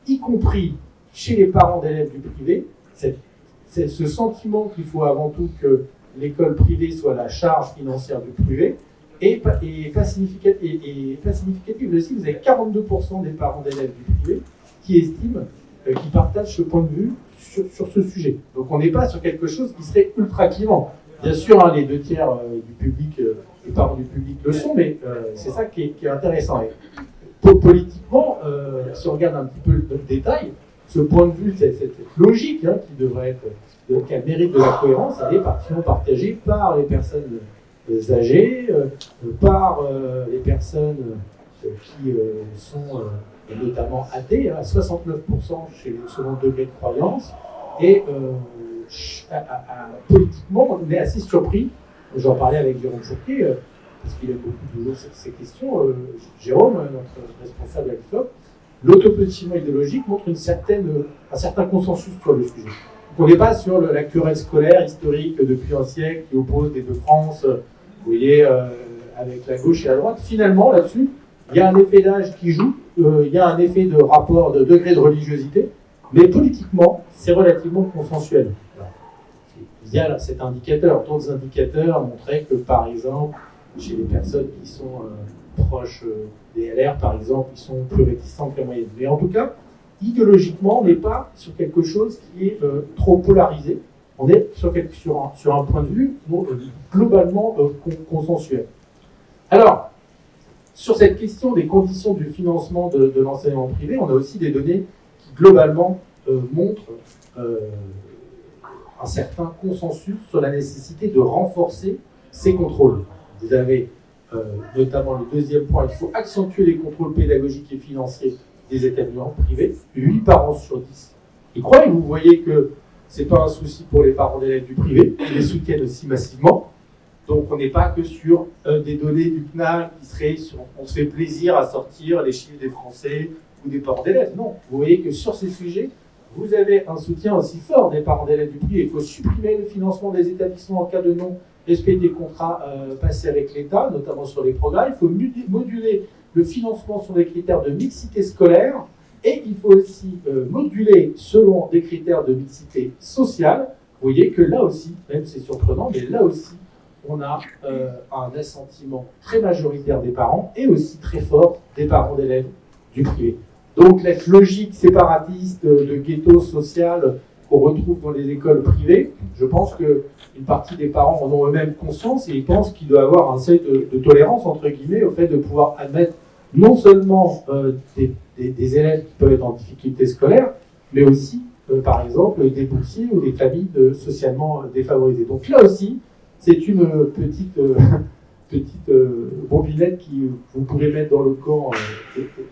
y compris chez les parents d'élèves du privé, c'est ce sentiment qu'il faut avant tout que l'école privée soit la charge financière du privé, et pas significative aussi. Vous avez 42% des parents d'élèves du privé qui estiment, qui partagent ce point de vue sur ce sujet. Donc on n'est pas sur quelque chose qui serait ultra clivant. Bien sûr, les 2 tiers du public, les parents du public le sont, mais c'est ça qui est intéressant. Et Politiquement, si on regarde un petit peu le détail, ce point de vue, cette logique qui devrait être, qui a le mérite de la cohérence, elle est partiellement partagée par les personnes âgées, par les personnes qui sont notamment athées, à 69% selon le degré de croyance, et politiquement, on est assez surpris. J'en parlais avec Jérôme Fourquet, parce qu'il aime beaucoup toujours ces questions. Jérôme, notre responsable à l'IFOP, l'autopositionnement idéologique montre un certain consensus sur le sujet. Donc on n'est pas sur la querelle scolaire historique depuis un siècle qui oppose les deux France, vous voyez, avec la gauche et la droite. Finalement, là-dessus, il y a un effet d'âge qui joue, il y a un effet de rapport de degré de religiosité, mais politiquement, c'est relativement consensuel. Il y a cet indicateur. D'autres indicateurs montraient que, par exemple, chez les personnes qui sont proches des LR, par exemple, ils sont plus réticents que la moyenne. Mais en tout cas, idéologiquement, on n'est pas sur quelque chose qui est trop polarisé. On est sur un point de vue globalement consensuel. Alors, sur cette question des conditions du financement de l'enseignement privé, on a aussi des données qui globalement montrent un certain consensus sur la nécessité de renforcer ces contrôles. Vous avez notamment le deuxième point, il faut accentuer les contrôles pédagogiques et financiers des établissements privés, 8 parents sur 10. Et croyez-vous, vous voyez que ce n'est pas un souci pour les parents d'élèves du privé, ils les soutiennent aussi massivement. Donc on n'est pas que sur des données du CNAL qui seraient sur, on se fait plaisir à sortir les chiffres des Français ou des parents d'élèves. Non, vous voyez que sur ces sujets, vous avez un soutien aussi fort des parents d'élèves du privé. Il faut supprimer le financement des établissements en cas de non-respect des contrats passés avec l'État, notamment sur les programmes. Il faut moduler le financement sur des critères de mixité scolaire et il faut aussi moduler selon des critères de mixité sociale. Vous voyez que là aussi, même c'est surprenant, mais là aussi, on a un assentiment très majoritaire des parents et aussi très fort des parents d'élèves du privé. Donc la logique séparatiste de ghetto social qu'on retrouve dans les écoles privées, je pense qu'une partie des parents en ont eux-mêmes conscience et ils pensent qu'il doit y avoir un seuil de tolérance, entre guillemets, au fait de pouvoir admettre non seulement des élèves qui peuvent être en difficulté scolaire, mais aussi, par exemple, des boursiers ou des familles socialement défavorisées. Donc là aussi, c'est une petite bombinette qui vous pourrez mettre dans le camp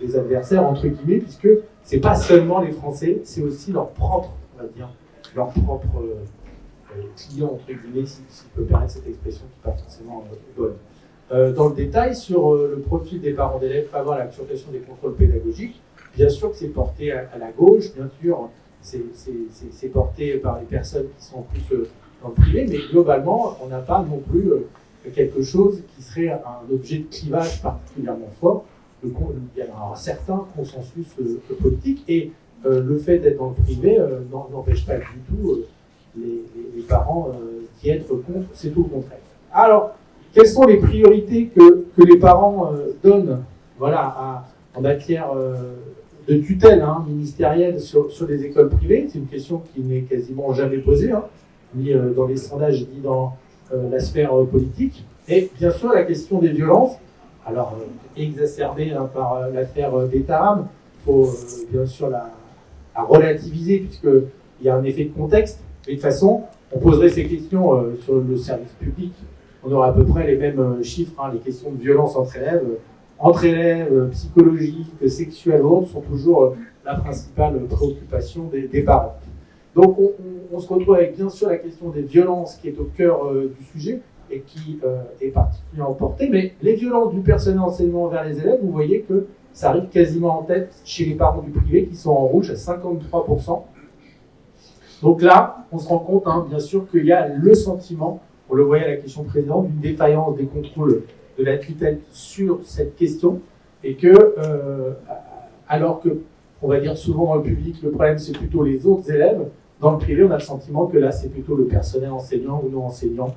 des adversaires, entre guillemets, puisque c'est pas seulement les Français, c'est aussi leur propre, on va dire, leur propre client, entre guillemets, si je peux permettre cette expression qui n'est pas forcément bonne. Dans le détail, sur le profil des parents d'élèves favorable à l'accentuation des contrôles pédagogiques, bien sûr que c'est porté à la gauche, bien sûr, c'est porté par les personnes qui sont plus dans le privé, mais globalement, on n'a pas non plus quelque chose qui serait un objet de clivage particulièrement fort. Il y a un certain consensus politique et le fait d'être dans le privé n'empêche pas du tout les parents d'y être contre, c'est tout le contraire. Alors, quelles sont les priorités que les parents donnent en matière de tutelle ministérielle sur les écoles privées? C'est une question qui n'est quasiment jamais posée, ni dans les sondages, ni dans la sphère politique. Et bien sûr, la question des violences, alors exacerbée par l'affaire Betaram, il faut bien sûr la relativiser, puisqu'il y a un effet de contexte. Mais de toute façon, on poserait ces questions sur le service public, on aurait à peu près les mêmes chiffres. Les questions de violence entre élèves, psychologiques, sexuelles, autres, sont toujours la principale préoccupation des parents. Donc on se retrouve avec bien sûr la question des violences qui est au cœur du sujet et qui est particulièrement portée, mais les violences du personnel d'enseignement vers les élèves, vous voyez que ça arrive quasiment en tête chez les parents du privé qui sont en rouge à 53%. Donc là, on se rend compte bien sûr qu'il y a le sentiment, on le voyait à la question précédente, d'une défaillance des contrôles de la tutelle sur cette question et que, alors que, on va dire souvent dans le public, le problème c'est plutôt les autres élèves, dans le privé, on a le sentiment que là, c'est plutôt le personnel enseignant ou non enseignant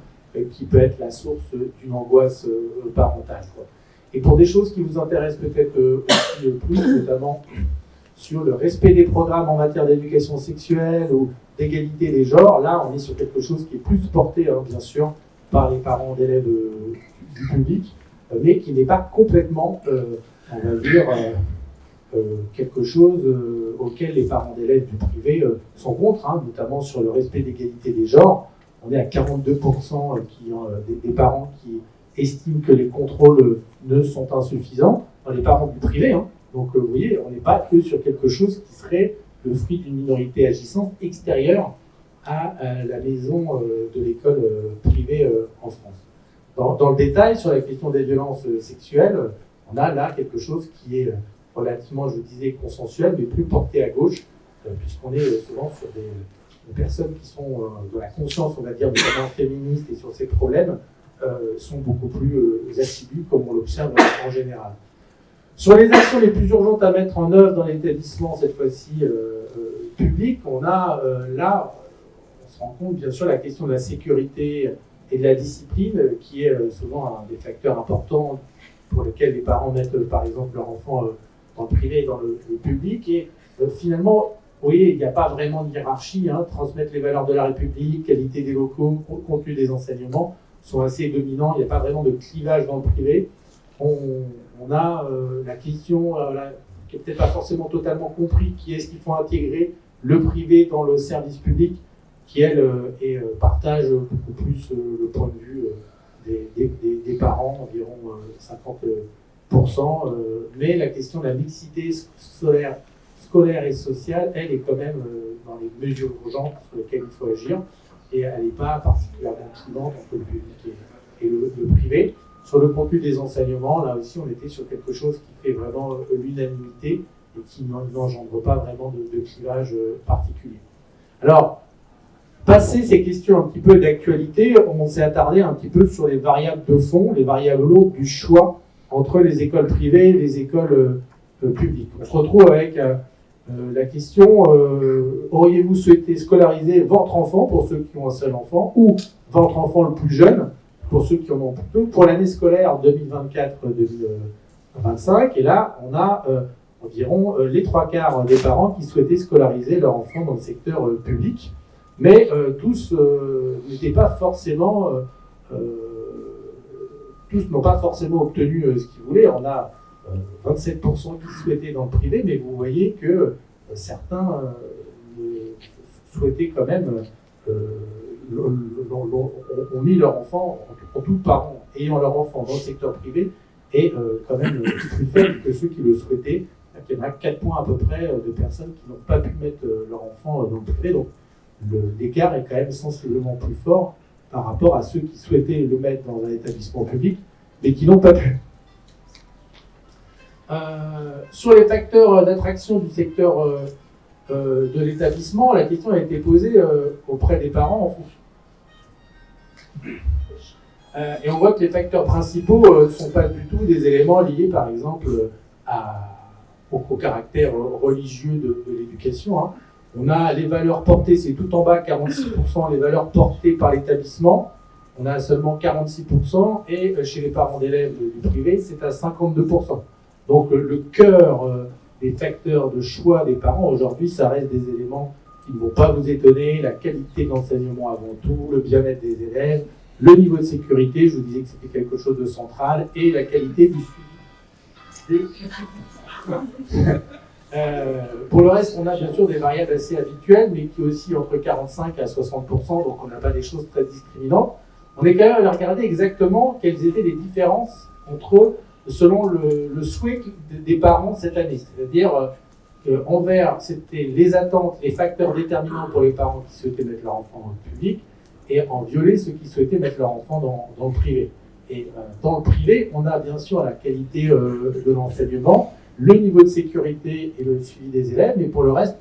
qui peut être la source d'une angoisse parentale. Et pour des choses qui vous intéressent peut-être aussi plus, notamment sur le respect des programmes en matière d'éducation sexuelle ou d'égalité des genres, là, on est sur quelque chose qui est plus porté, bien sûr, par les parents d'élèves du public, mais qui n'est pas complètement
on va dire, quelque chose auquel les parents d'élèves du privé sont contre, hein, notamment sur le respect d'égalité des genres. On est à 42% des parents qui estiment que les contrôles ne sont insuffisants dans les parents du privé. Hein. Donc vous voyez, on n'est pas que sur quelque chose qui serait le fruit d'une minorité agissante extérieure à la maison de l'école privée en France. Dans le détail, sur la question des violences sexuelles, on a là quelque chose qui est relativement, je disais, consensuel, mais plus porté à gauche, puisqu'on est souvent sur des personnes qui sont de la conscience, on va dire, notamment féministes et sur ces problèmes, sont beaucoup plus assidues, comme on l'observe en général. Sur les actions les plus urgentes à mettre en œuvre dans l'établissement, cette fois-ci public, on a là, on se rend compte bien sûr la question de la sécurité et de la discipline, qui est souvent un des facteurs importants pour lesquels les parents mettent par exemple leur enfant dans le privé et dans le public. Et finalement, vous voyez, il n'y a pas vraiment de hiérarchie, hein, transmettre les valeurs de la République, qualité des locaux, contenu des enseignements sont assez dominants, il n'y a pas vraiment de clivage dans le privé. On a la question qui n'est peut-être pas forcément totalement compris, qui est-ce qu'il faut intégrer le privé dans le service public, qui elle partage beaucoup plus le point de vue des parents, environ 50%, mais la question de la mixité scolaire et sociale, elle est quand même dans les mesures urgentes sur lesquelles il faut agir, et elle n'est pas particulièrement clivante entre le public et le privé. Sur le contenu des enseignements, là aussi, on était sur quelque chose qui fait vraiment l'unanimité et qui n'engendre pas vraiment de clivage particulier. Alors, passé ces questions un petit peu d'actualité, on s'est attardé un petit peu sur les variables de fond, les variables lourdes du choix entre les écoles privées et les écoles publiques. On se retrouve avec la question, auriez-vous souhaité scolariser votre enfant, pour ceux qui ont un seul enfant, ou votre enfant le plus jeune, pour ceux qui en ont peu, pour l'année scolaire 2024-2025. Et là, on a environ les 3/4 des parents qui souhaitaient scolariser leur enfant dans le secteur public. Mais tous n'étaient pas forcément, tous n'ont pas forcément obtenu ce qu'ils voulaient. On a 27% qui souhaitaient dans le privé, mais vous voyez que certains souhaitaient quand même ont mis leur enfant, en tout parents ayant leur enfant dans le secteur privé, est quand même plus faible que ceux qui le souhaitaient. Il y en a 4 points à peu près de personnes qui n'ont pas pu mettre leur enfant dans le privé. Donc l'écart est quand même sensiblement plus fort par rapport à ceux qui souhaitaient le mettre dans un établissement public, mais qui n'ont pas pu. Sur les facteurs d'attraction du secteur de l'établissement, la question a été posée auprès des parents en fonction. Et on voit que les facteurs principaux ne sont pas du tout des éléments liés, par exemple, au caractère religieux de l'éducation. Hein. On a les valeurs portées, c'est tout en bas, 46%, les valeurs portées par l'établissement. On a seulement 46%, et chez les parents d'élèves du privé, c'est à 52%. Donc le cœur des facteurs de choix des parents, aujourd'hui, ça reste des éléments qui ne vont pas vous étonner, la qualité de l'enseignement avant tout, le bien-être des élèves, le niveau de sécurité, je vous disais que c'était quelque chose de central, et la qualité du suivi. Pour le reste, on a bien sûr des variables assez habituelles, mais qui oscillent entre 45 à 60%, donc on n'a pas des choses très discriminantes. On est quand même allé regarder exactement quelles étaient les différences selon le souhait des parents cette année. C'est-à-dire en vert, c'était les attentes, les facteurs déterminants pour les parents qui souhaitaient mettre leur enfant dans le public, et en violet, ceux qui souhaitaient mettre leur enfant dans le privé. Et dans le privé, on a bien sûr la qualité de l'enseignement, le niveau de sécurité et le suivi des élèves, mais pour le reste,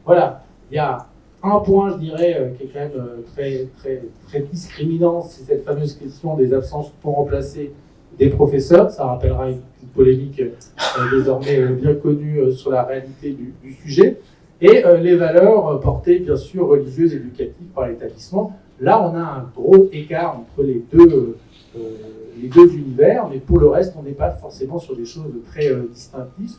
voilà, il y a un point, je dirais, qui est quand même très, très, très discriminant, c'est cette fameuse question des absences pour remplacer des professeurs. Ça rappellera une polémique désormais bien connue sur la réalité du sujet. Et les valeurs portées, bien sûr, religieuses et éducatives par l'établissement. Là, on a un gros écart entre les deux univers, mais pour le reste, on n'est pas forcément sur des choses très distinctives.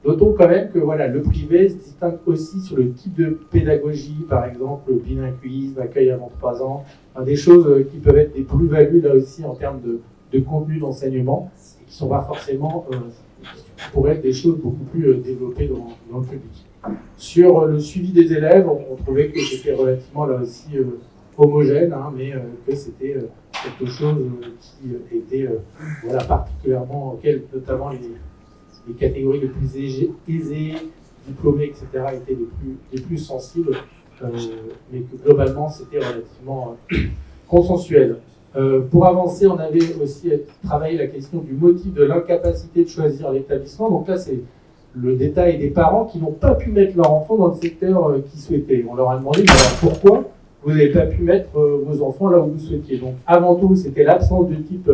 Notons quand même que voilà, le privé se distingue aussi sur le type de pédagogie, par exemple le bilinguisme, accueil avant 3 ans, des choses qui peuvent être des plus-values là aussi en termes de contenu d'enseignement. qui ne sont pas forcément, qui pourraient être des choses beaucoup plus développées dans le public. Sur le suivi des élèves, on trouvait que c'était relativement là aussi homogène, hein, mais que c'était quelque chose qui était voilà, particulièrement, auquel notamment les catégories les plus aisées, diplômés, etc., étaient les plus sensibles, mais que globalement c'était relativement consensuel. Pour avancer, on avait aussi travaillé la question du motif de l'incapacité de choisir l'établissement. Donc là, c'est le détail des parents qui n'ont pas pu mettre leur enfant dans le secteur qu'ils souhaitaient. On leur a demandé, mais alors pourquoi vous n'avez pas pu mettre vos enfants là où vous souhaitiez. Donc avant tout, c'était l'absence de type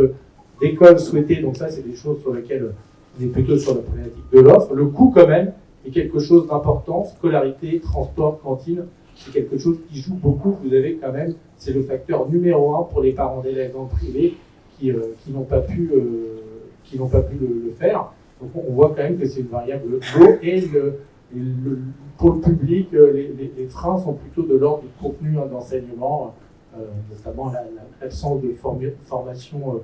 d'école souhaitée. Donc ça, c'est des choses sur lesquelles on est plutôt sur la problématique de l'offre. Le coût quand même est quelque chose d'important. Scolarité, transport, cantine, c'est quelque chose qui joue beaucoup. Vous avez quand même, c'est le facteur numéro 1 pour les parents d'élèves dans le privé qui n'ont pas pu le faire. Donc on voit quand même que c'est une variable lourde et pour le public, les freins sont plutôt de l'ordre du contenu d'enseignement, notamment l'absence de formation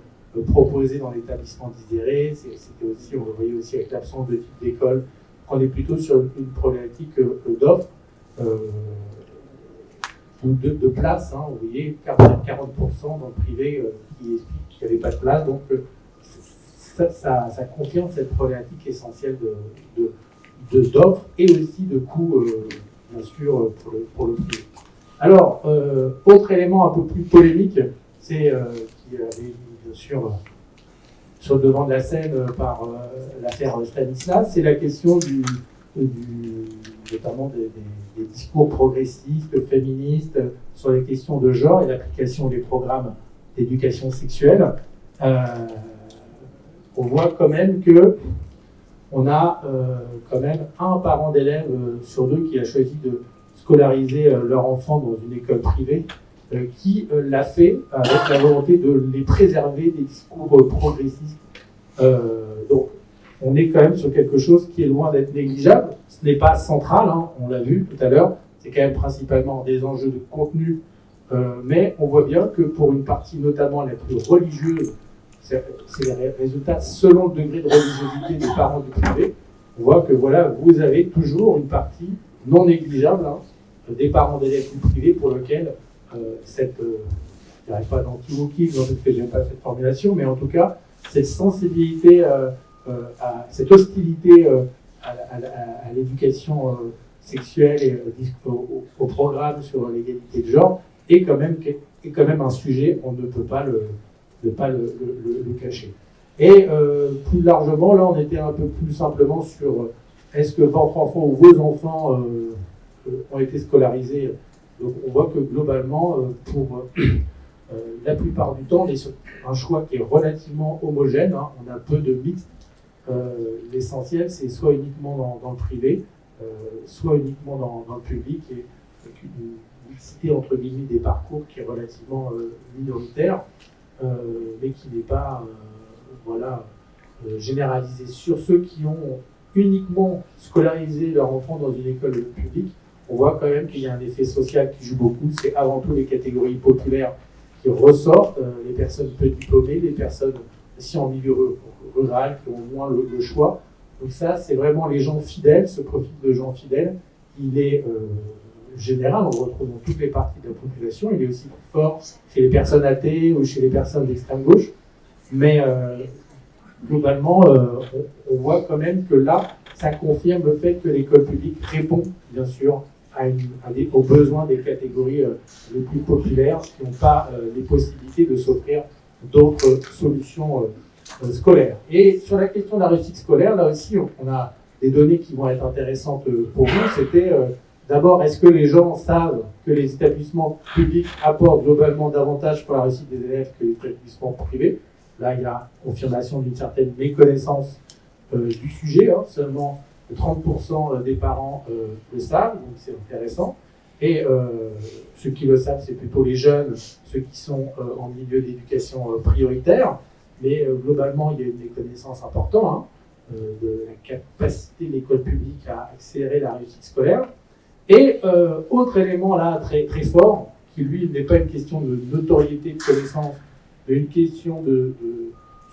proposée dans l'établissement désiré. C'était aussi, on le voyait aussi avec l'absence de type d'école. On est plutôt sur une problématique d'offre ou de place. Hein. Vous voyez, 40% dans le privé qui explique qu'il n'y avait pas de place. Donc ça confirme cette problématique essentielle d'offres et aussi de coûts, bien sûr, pour le privé. Alors, autre élément un peu plus polémique, c'est qui avait mis, bien sûr, sur le devant de la scène par l'affaire Stanislas, c'est la question notamment des discours progressistes, féministes, sur les questions de genre et l'application des programmes d'éducation sexuelle. On voit quand même que on a quand même un parent d'élève sur deux qui a choisi de scolariser leur enfant dans une école privée, qui l'a fait avec la volonté de les préserver des discours progressistes. Donc, on est quand même sur quelque chose qui est loin d'être négligeable. Ce n'est pas central, hein, on l'a vu tout à l'heure, c'est quand même principalement des enjeux de contenu, mais on voit bien que pour une partie notamment la plus religieuse, c'est les résultats selon le degré de religiosité des parents du privé. On voit que voilà, vous avez toujours une partie non négligeable des parents d'élèves du privé pour lequel cette, je ne dirais pas d'anti-wokisme, parce que je n'aime pas cette formulation, mais en tout cas, cette sensibilité, cette hostilité à l'éducation sexuelle et au programme sur l'égalité de genre est quand même un sujet, on ne peut pas le cacher. Et plus largement, là, on était un peu plus simplement sur est-ce que votre enfant ou vos enfants ont été scolarisés. Donc on voit que globalement, pour la plupart du temps, on est sur un choix qui est relativement homogène, hein. On a peu de mixte. L'essentiel, c'est soit uniquement dans le privé, soit uniquement dans le public, et avec une mixité entre guillemets des parcours qui est relativement minoritaire, mais qui n'est pas généralisé. Sur ceux qui ont uniquement scolarisé leur enfant dans une école publique, on voit quand même qu'il y a un effet social qui joue beaucoup. C'est avant tout les catégories populaires qui ressortent, les personnes peu diplômées, les personnes aussi en milieu rural qui ont moins le choix. Donc ça, c'est vraiment les gens fidèles, ce profil de gens fidèles. Il est général, on le retrouve dans toutes les parties de la population. Il est aussi fort chez les personnes athées ou chez les personnes d'extrême gauche. Mais globalement, on voit quand même que là, ça confirme le fait que l'école publique répond, bien sûr, aux besoins des catégories les plus populaires qui n'ont pas les possibilités de s'offrir d'autres solutions scolaires. Et sur la question de la réussite scolaire, là aussi, on a des données qui vont être intéressantes pour vous. C'était d'abord, est-ce que les gens savent que les établissements publics apportent globalement davantage pour la réussite des élèves que les établissements privés? Là, il y a confirmation d'une certaine méconnaissance du sujet, hein. Seulement 30% des parents le savent, donc c'est intéressant. Et ceux qui le savent, c'est plutôt les jeunes, ceux qui sont en milieu d'éducation prioritaire. Mais globalement, il y a une méconnaissance importante de la capacité de l'école publique à accélérer la réussite scolaire. Et autre élément là très, très fort, qui lui n'est pas une question de notoriété, de connaissance, mais une question de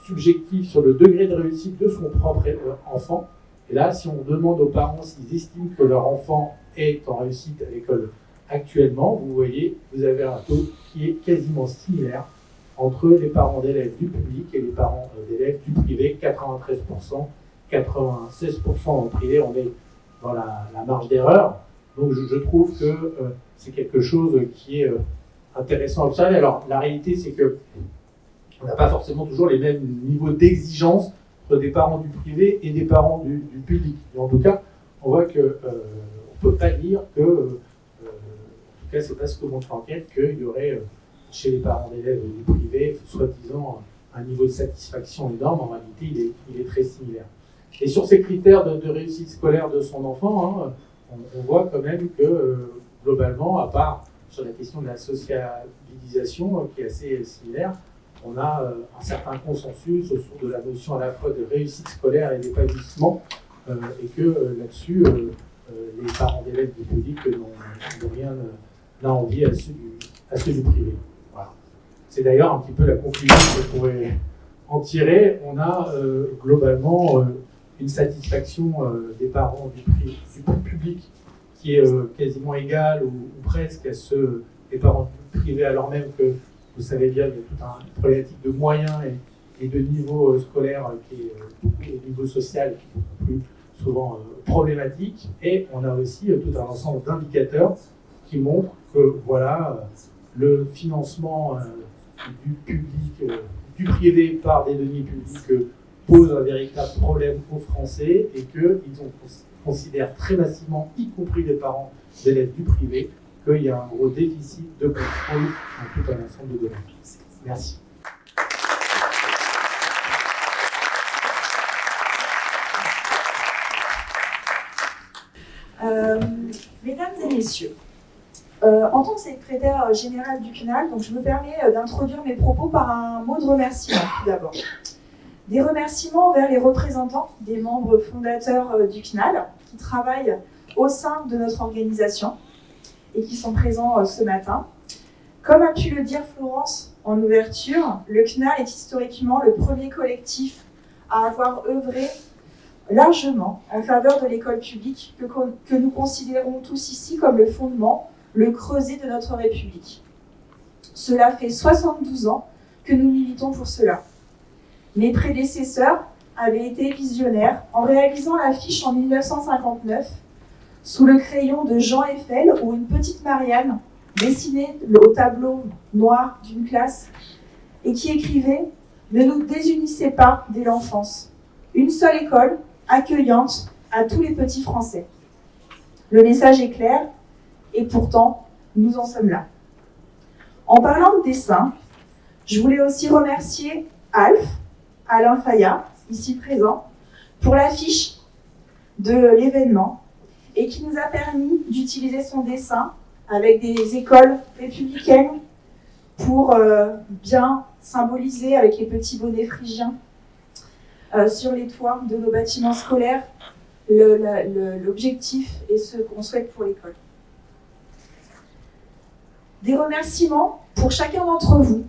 subjectif sur le degré de réussite de son propre enfant. Et là, si on demande aux parents s'ils estiment que leur enfant est en réussite à l'école actuellement, vous voyez, vous avez un taux qui est quasiment similaire entre les parents d'élèves du public et les parents d'élèves du privé, 93%, 96% en privé, on est dans la marge d'erreur. Donc je trouve que c'est quelque chose qui est intéressant à observer. Alors la réalité, c'est que on n'a pas forcément toujours les mêmes niveaux d'exigence entre des parents du privé et des parents du public. Et en tout cas, on voit que on ne peut pas dire que, en tout cas, c'est pas ce que montre l'enquête, qu'il y aurait chez les parents d'élèves du privé, soi-disant, un niveau de satisfaction énorme. En réalité, il est très similaire. Et sur ces critères de réussite scolaire de son enfant, on voit quand même que, globalement, à part sur la question de la socialisation, qui est assez similaire, on a un certain consensus autour de la notion à la fois de réussite scolaire et d'épanouissement, et que là-dessus, les parents d'élèves du public n'ont rien à envier à ceux du privé. Voilà. C'est d'ailleurs un petit peu la conclusion qu'on pourrait en tirer. On a globalement une satisfaction des parents du public qui est quasiment égale ou presque à ceux des parents du privé, alors même que vous savez bien qu'il y a toute une problématique de moyens et de niveau scolaire qui est au niveau social qui est beaucoup plus souvent problématique. Et on a aussi tout un ensemble d'indicateurs qui montrent que voilà, le financement du public, du privé par des deniers publics pose un véritable problème aux Français et qu'ils considèrent très massivement, y compris les parents d'élèves du privé, qu'il y a un gros déficit de contrôle dans tout un ensemble de domaines. Merci.
Mesdames et messieurs, en tant que secrétaire générale du CNAL, donc je me permets d'introduire mes propos par un mot de remerciement tout d'abord. Des remerciements envers les représentants des membres fondateurs du CNAL qui travaillent au sein de notre organisation et qui sont présents ce matin. Comme a pu le dire Florence en ouverture, le CNAL est historiquement le premier collectif à avoir œuvré largement en faveur de l'école publique que nous considérons tous ici comme le fondement, le creuset de notre République. Cela fait 72 ans que nous militons pour cela. Mes prédécesseurs avaient été visionnaires en réalisant l'affiche en 1959 sous le crayon de Jean Eiffel où une petite Marianne dessinait au tableau noir d'une classe et qui écrivait « Ne nous désunissez pas dès l'enfance. Une seule école, accueillante à tous les petits Français. » Le message est clair et pourtant, nous en sommes là. En parlant de dessin, je voulais aussi remercier Alain Fayat, ici présent, pour l'affiche de l'événement et qui nous a permis d'utiliser son dessin avec des écoles républicaines pour bien symboliser avec les petits bonnets phrygiens sur les toits de nos bâtiments scolaires l'objectif et ce qu'on souhaite pour l'école. Des remerciements pour chacun d'entre vous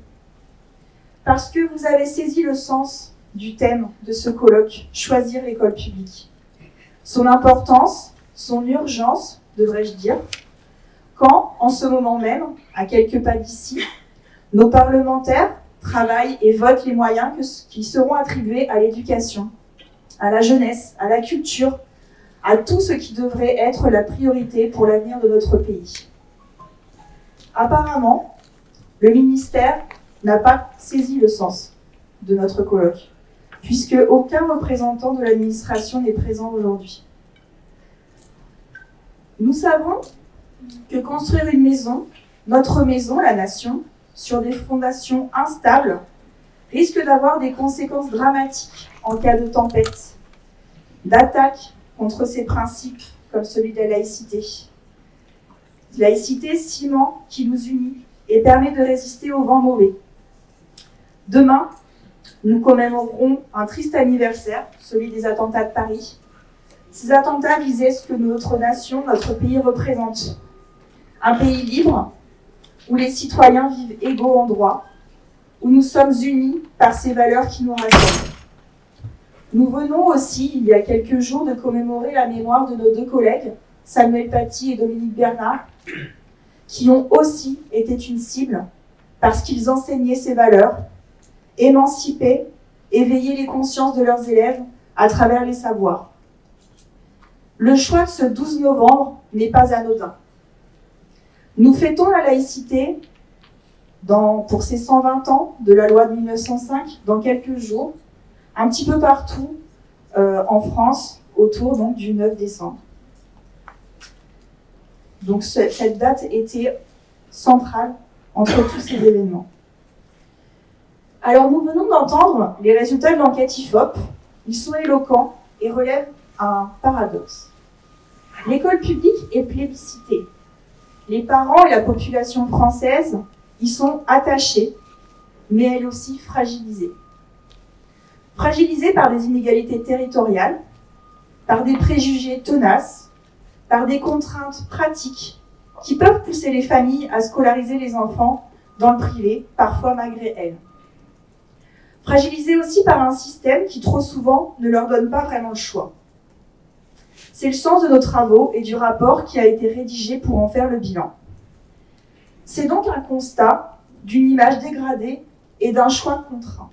parce que vous avez saisi le sens du thème de ce colloque « Choisir l'école publique ». Son importance, son urgence, devrais-je dire, quand, en ce moment même, à quelques pas d'ici, nos parlementaires travaillent et votent les moyens qui seront attribués à l'éducation, à la jeunesse, à la culture, à tout ce qui devrait être la priorité pour l'avenir de notre pays. Apparemment, le ministère n'a pas saisi le sens de notre colloque, puisque aucun représentant de l'administration n'est présent aujourd'hui. Nous savons que construire une maison, notre maison, la nation, sur des fondations instables, risque d'avoir des conséquences dramatiques en cas de tempête, d'attaque contre ces principes comme celui de la laïcité. Laïcité, ciment qui nous unit et permet de résister au vent mauvais. Demain, nous commémorerons un triste anniversaire, celui des attentats de Paris. Ces attentats visaient ce que notre nation, notre pays représente. Un pays libre, où les citoyens vivent égaux en droit, où nous sommes unis par ces valeurs qui nous rassemblent. Nous venons aussi, il y a quelques jours, de commémorer la mémoire de nos deux collègues, Samuel Paty et Dominique Bernard, qui ont aussi été une cible parce qu'ils enseignaient ces valeurs, émancipaient, éveillaient les consciences de leurs élèves à travers les savoirs. Le choix de ce 12 novembre n'est pas anodin. Nous fêtons la laïcité pour ces 120 ans de la loi de 1905 dans quelques jours, un petit peu partout en France, autour donc, du 9 décembre. Donc cette date était centrale entre tous ces événements. Alors nous venons d'entendre les résultats de l'enquête IFOP. Ils sont éloquents et relèvent un paradoxe. L'école publique est plébiscitée. Les parents et la population française y sont attachés, mais elle aussi fragilisée. Fragilisée par des inégalités territoriales, par des préjugés tenaces, par des contraintes pratiques qui peuvent pousser les familles à scolariser les enfants dans le privé, parfois malgré elles. Fragilisée aussi par un système qui trop souvent ne leur donne pas vraiment le choix. C'est le sens de nos travaux et du rapport qui a été rédigé pour en faire le bilan. C'est donc un constat d'une image dégradée et d'un choix contraint.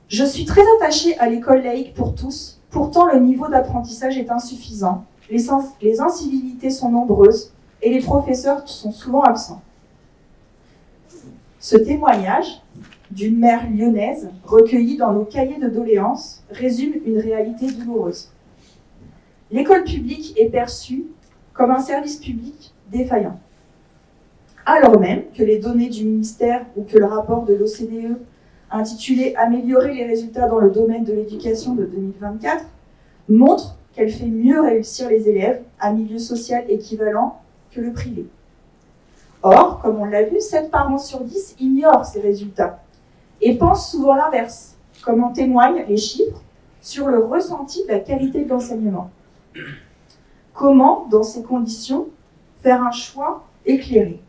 Je suis très attachée à l'école laïque pour tous, pourtant le niveau d'apprentissage est insuffisant, les incivilités sont nombreuses et les professeurs sont souvent absents. Ce témoignage d'une mère lyonnaise recueilli dans nos cahiers de doléances résume une réalité douloureuse. L'école publique est perçue comme un service public défaillant. Alors même que les données du ministère ou que le rapport de l'OCDE intitulé « Améliorer les résultats dans le domaine de l'éducation » de 2024 montre qu'elle fait mieux réussir les élèves à milieu social équivalent que le privé. Or, comme on l'a vu, 7 parents sur 10 ignorent ces résultats et pensent souvent l'inverse, comme en témoignent les chiffres sur le ressenti de la qualité de l'enseignement. Comment, dans ces conditions, faire un choix éclairé?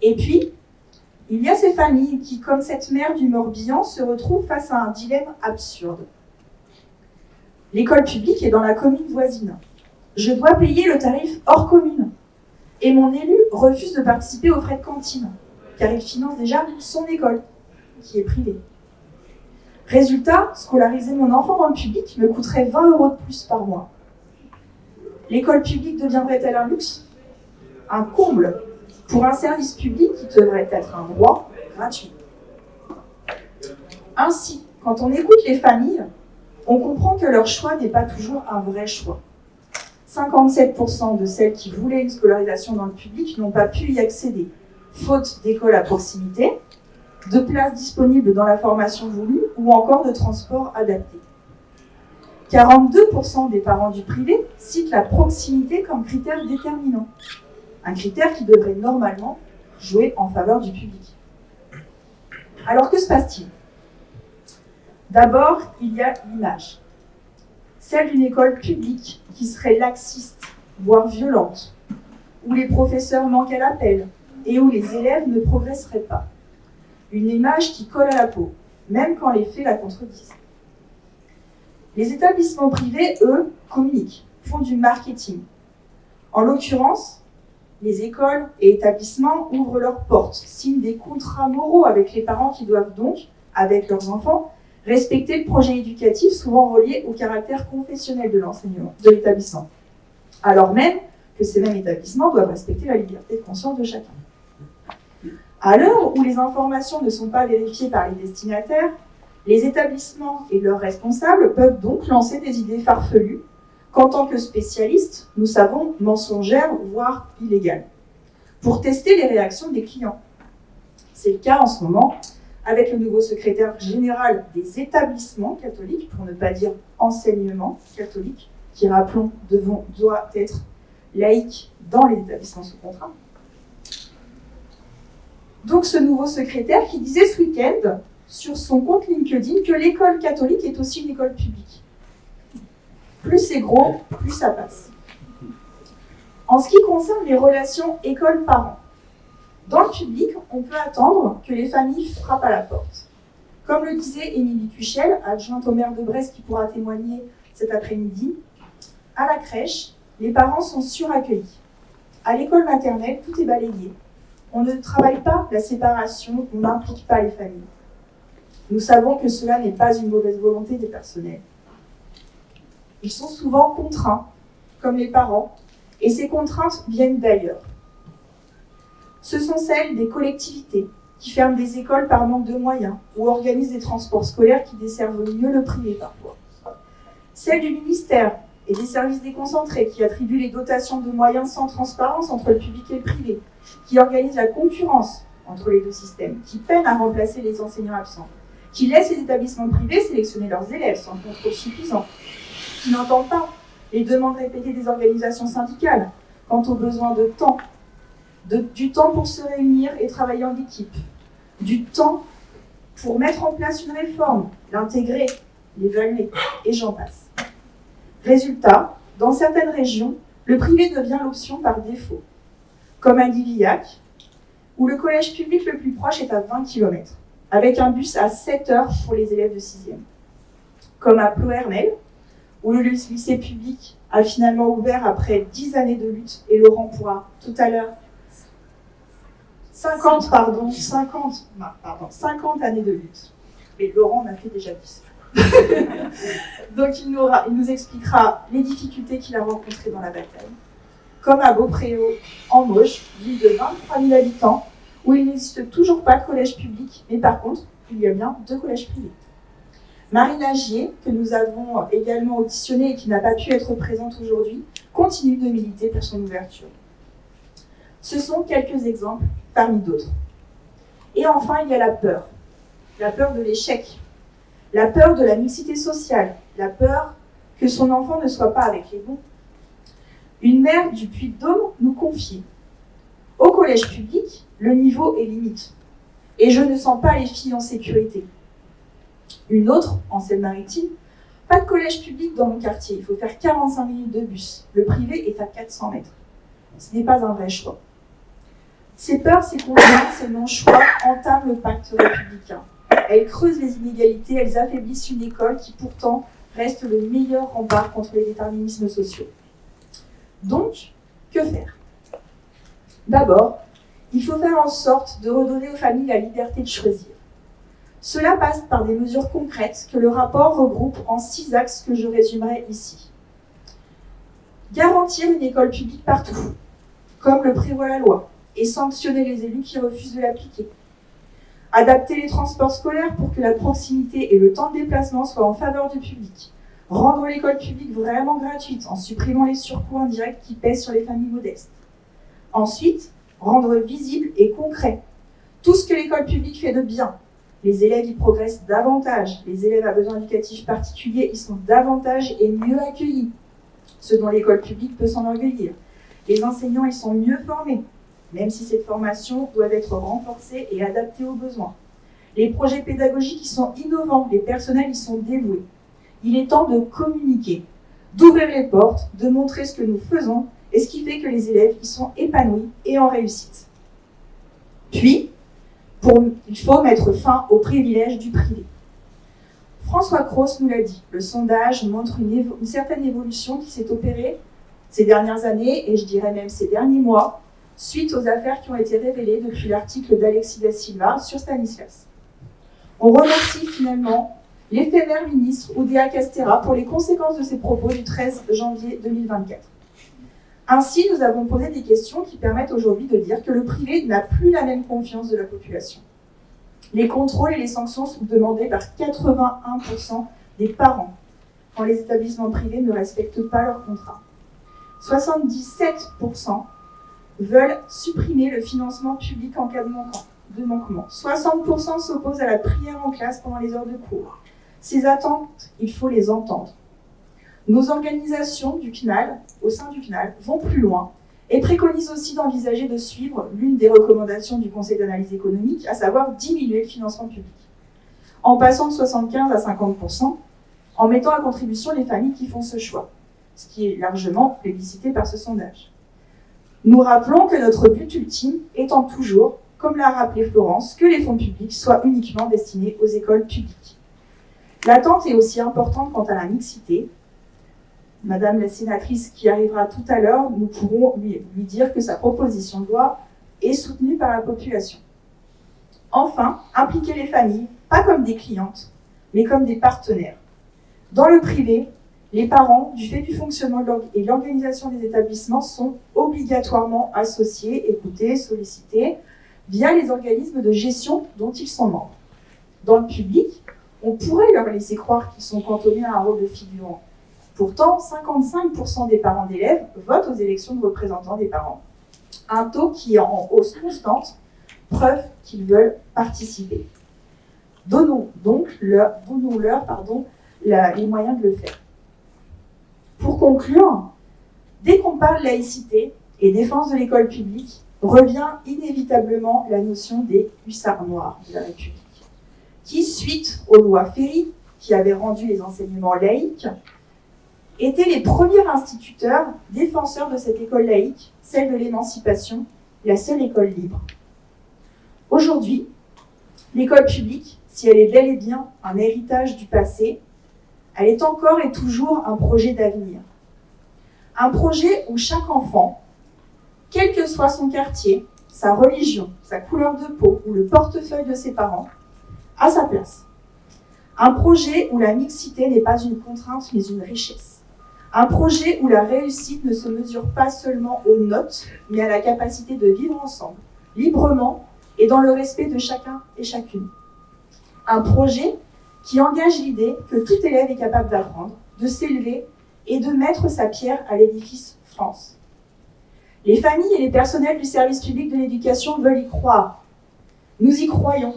Et puis, il y a ces familles qui, comme cette mère du Morbihan, se retrouvent face à un dilemme absurde. L'école publique est dans la commune voisine. Je dois payer le tarif hors commune. Et mon élu refuse de participer aux frais de cantine, car il finance déjà son école, qui est privée. Résultat, scolariser mon enfant dans le public me coûterait 20 € de plus par mois. L'école publique deviendrait-elle un luxe? Un comble pour un service public qui devrait être un droit gratuit. Ainsi, quand on écoute les familles, on comprend que leur choix n'est pas toujours un vrai choix. 57% de celles qui voulaient une scolarisation dans le public n'ont pas pu y accéder, faute d'école à proximité, de places disponibles dans la formation voulue ou encore de transports adaptés. 42% des parents du privé citent la proximité comme critère déterminant, un critère qui devrait normalement jouer en faveur du public. Alors que se passe-t-il? D'abord, il y a l'image, celle d'une école publique qui serait laxiste, voire violente, où les professeurs manquent à l'appel et où les élèves ne progresseraient pas. Une image qui colle à la peau, même quand les faits la contredisent. Les établissements privés, eux, communiquent, font du marketing. En l'occurrence, les écoles et établissements ouvrent leurs portes, signent des contrats moraux avec les parents qui doivent donc, avec leurs enfants, respecter le projet éducatif souvent relié au caractère confessionnel de l'enseignement, de l'établissement. Alors même que ces mêmes établissements doivent respecter la liberté de conscience de chacun. À l'heure où les informations ne sont pas vérifiées par les destinataires, les établissements et leurs responsables peuvent donc lancer des idées farfelues qu'en tant que spécialistes, nous savons mensongères, voire illégales, pour tester les réactions des clients. C'est le cas en ce moment avec le nouveau secrétaire général des établissements catholiques, pour ne pas dire enseignement catholique, qui, rappelons, doit être laïque dans les établissements sous contrat. Donc ce nouveau secrétaire qui disait ce week-end sur son compte LinkedIn que l'école catholique est aussi une école publique. Plus c'est gros, plus ça passe. En ce qui concerne les relations école-parents, Dans le public, on peut attendre que les familles frappent à la porte. Comme le disait Émilie Tuchel, adjointe au maire de Brest qui pourra témoigner cet après-midi, à la crèche, les parents sont suraccueillis. À l'école maternelle, tout est balayé. On ne travaille pas la séparation, on n'implique pas les familles. Nous savons que cela n'est pas une mauvaise volonté des personnels. Ils sont souvent contraints, comme les parents, et ces contraintes viennent d'ailleurs. Ce sont celles des collectivités qui ferment des écoles par manque de moyens ou organisent des transports scolaires qui desservent mieux le privé parfois. Celles du ministère et des services déconcentrés qui attribuent les dotations de moyens sans transparence entre le public et le privé, qui organisent la concurrence entre les deux systèmes, qui peinent à remplacer les enseignants absents, qui laissent les établissements privés sélectionner leurs élèves sans contrôle suffisant, qui n'entendent pas les demandes répétées des organisations syndicales quant aux besoins de temps, du temps pour se réunir et travailler en équipe, du temps pour mettre en place une réforme, l'intégrer, l'évaluer, et j'en passe. Résultat, dans certaines régions, le privé devient l'option par défaut, comme à Divillac, où le collège public le plus proche est à 20 km, avec un bus à 7 heures pour les élèves de 6e. Comme à Ploërmel, où le lycée public a finalement ouvert après 10 années de lutte, et Laurent pourra tout à l'heure 50 années de lutte. Mais Laurent en a fait déjà 10. Donc il nous expliquera les difficultés qu'il a rencontrées dans la bataille. Comme à Beaupréau, en Mauges, ville de 23 000 habitants, où il n'existe toujours pas de collège public, mais par contre, il y a bien 2 collèges privés. Marine Agier, que nous avons également auditionnée et qui n'a pas pu être présente aujourd'hui, continue de militer pour son ouverture. Ce sont quelques exemples parmi d'autres. Et enfin, il y a la peur de l'échec, la peur de la mixité sociale, la peur que son enfant ne soit pas avec les bons. Une mère du Puy-de-Dôme nous confie « Au collège public, le niveau est limite, et je ne sens pas les filles en sécurité. » Une autre, en Seine-Maritime, « Pas de collège public dans mon quartier, il faut faire 45 minutes de bus, le privé est à 400 mètres. » Ce n'est pas un vrai choix. Ces peurs, ces contraintes, ces non-choix entament le pacte républicain. Elles creusent les inégalités, elles affaiblissent une école qui pourtant reste le meilleur rempart contre les déterminismes sociaux. Donc, que faire ? D'abord, il faut faire en sorte de redonner aux familles la liberté de choisir. Cela passe par des mesures concrètes que le rapport regroupe en 6 axes que je résumerai ici. Garantir une école publique partout, comme le prévoit la loi, et sanctionner les élus qui refusent de l'appliquer. Adapter les transports scolaires pour que la proximité et le temps de déplacement soient en faveur du public. Rendre l'école publique vraiment gratuite en supprimant les surcoûts indirects qui pèsent sur les familles modestes. Ensuite, rendre visible et concret tout ce que l'école publique fait de bien. Les élèves y progressent davantage. Les élèves à besoins éducatifs particuliers y sont davantage et mieux accueillis, ce dont l'école publique peut s'enorgueillir. Les enseignants y sont mieux formés, même si cette formation doit être renforcée et adaptée aux besoins. Les projets pédagogiques y sont innovants, les personnels y sont dévoués. Il est temps de communiquer, d'ouvrir les portes, de montrer ce que nous faisons et ce qui fait que les élèves y sont épanouis et en réussite. Puis, il faut mettre fin aux privilèges du privé. François Cros nous l'a dit, le sondage montre une certaine évolution qui s'est opérée ces dernières années, et je dirais même ces derniers mois, suite aux affaires qui ont été révélées depuis l'article d'Alexis da Silva sur Stanislas. On remercie finalement l'éphémère ministre Oudéa Castéra pour les conséquences de ses propos du 13 janvier 2024. Ainsi, nous avons posé des questions qui permettent aujourd'hui de dire que le privé n'a plus la même confiance de la population. Les contrôles et les sanctions sont demandés par 81% des parents quand les établissements privés ne respectent pas leurs contrats. 77% veulent supprimer le financement public en cas de manquement. 60% s'opposent à la prière en classe pendant les heures de cours. Ces attentes, il faut les entendre. Nos organisations du CNAL, au sein du CNAL, vont plus loin et préconisent aussi d'envisager de suivre l'une des recommandations du Conseil d'analyse économique, à savoir diminuer le financement public, en passant de 75 à 50%, en mettant à contribution les familles qui font ce choix, ce qui est largement plébiscité par ce sondage. Nous rappelons que notre but ultime étant toujours, comme l'a rappelé Florence, que les fonds publics soient uniquement destinés aux écoles publiques. L'attente est aussi importante quant à la mixité. Madame la sénatrice qui arrivera tout à l'heure, nous pourrons lui dire que sa proposition de loi est soutenue par la population. Enfin, impliquer les familles, pas comme des clientes, mais comme des partenaires. Dans le privé, les parents, du fait du fonctionnement et de l'organisation des établissements, sont obligatoirement associés, écoutés, sollicités, via les organismes de gestion dont ils sont membres. Dans le public, on pourrait leur laisser croire qu'ils sont cantonnés à un rôle de figurant. Pourtant, 55% des parents d'élèves votent aux élections de représentants des parents. Un taux qui est en hausse constante, preuve qu'ils veulent participer. Donnons-leur les moyens de le faire. Pour conclure, dès qu'on parle laïcité et défense de l'école publique, revient inévitablement la notion des hussards noirs de la République, qui, suite aux lois Ferry, qui avaient rendu les enseignements laïques, étaient les premiers instituteurs, défenseurs de cette école laïque, celle de l'émancipation, la seule école libre. Aujourd'hui, l'école publique, si elle est bel et bien un héritage du passé, elle est encore et toujours un projet d'avenir. Un projet où chaque enfant, quel que soit son quartier, sa religion, sa couleur de peau ou le portefeuille de ses parents, a sa place. Un projet où la mixité n'est pas une contrainte mais une richesse. Un projet où la réussite ne se mesure pas seulement aux notes, mais à la capacité de vivre ensemble, librement et dans le respect de chacun et chacune. Un projet qui engage l'idée que tout élève est capable d'apprendre, de s'élever et de mettre sa pierre à l'édifice France. Les familles et les personnels du service public de l'éducation veulent y croire. Nous y croyons.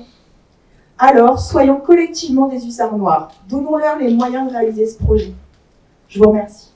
Alors, soyons collectivement des hussards noirs. Donnons-leur les moyens de réaliser ce projet. Je vous remercie.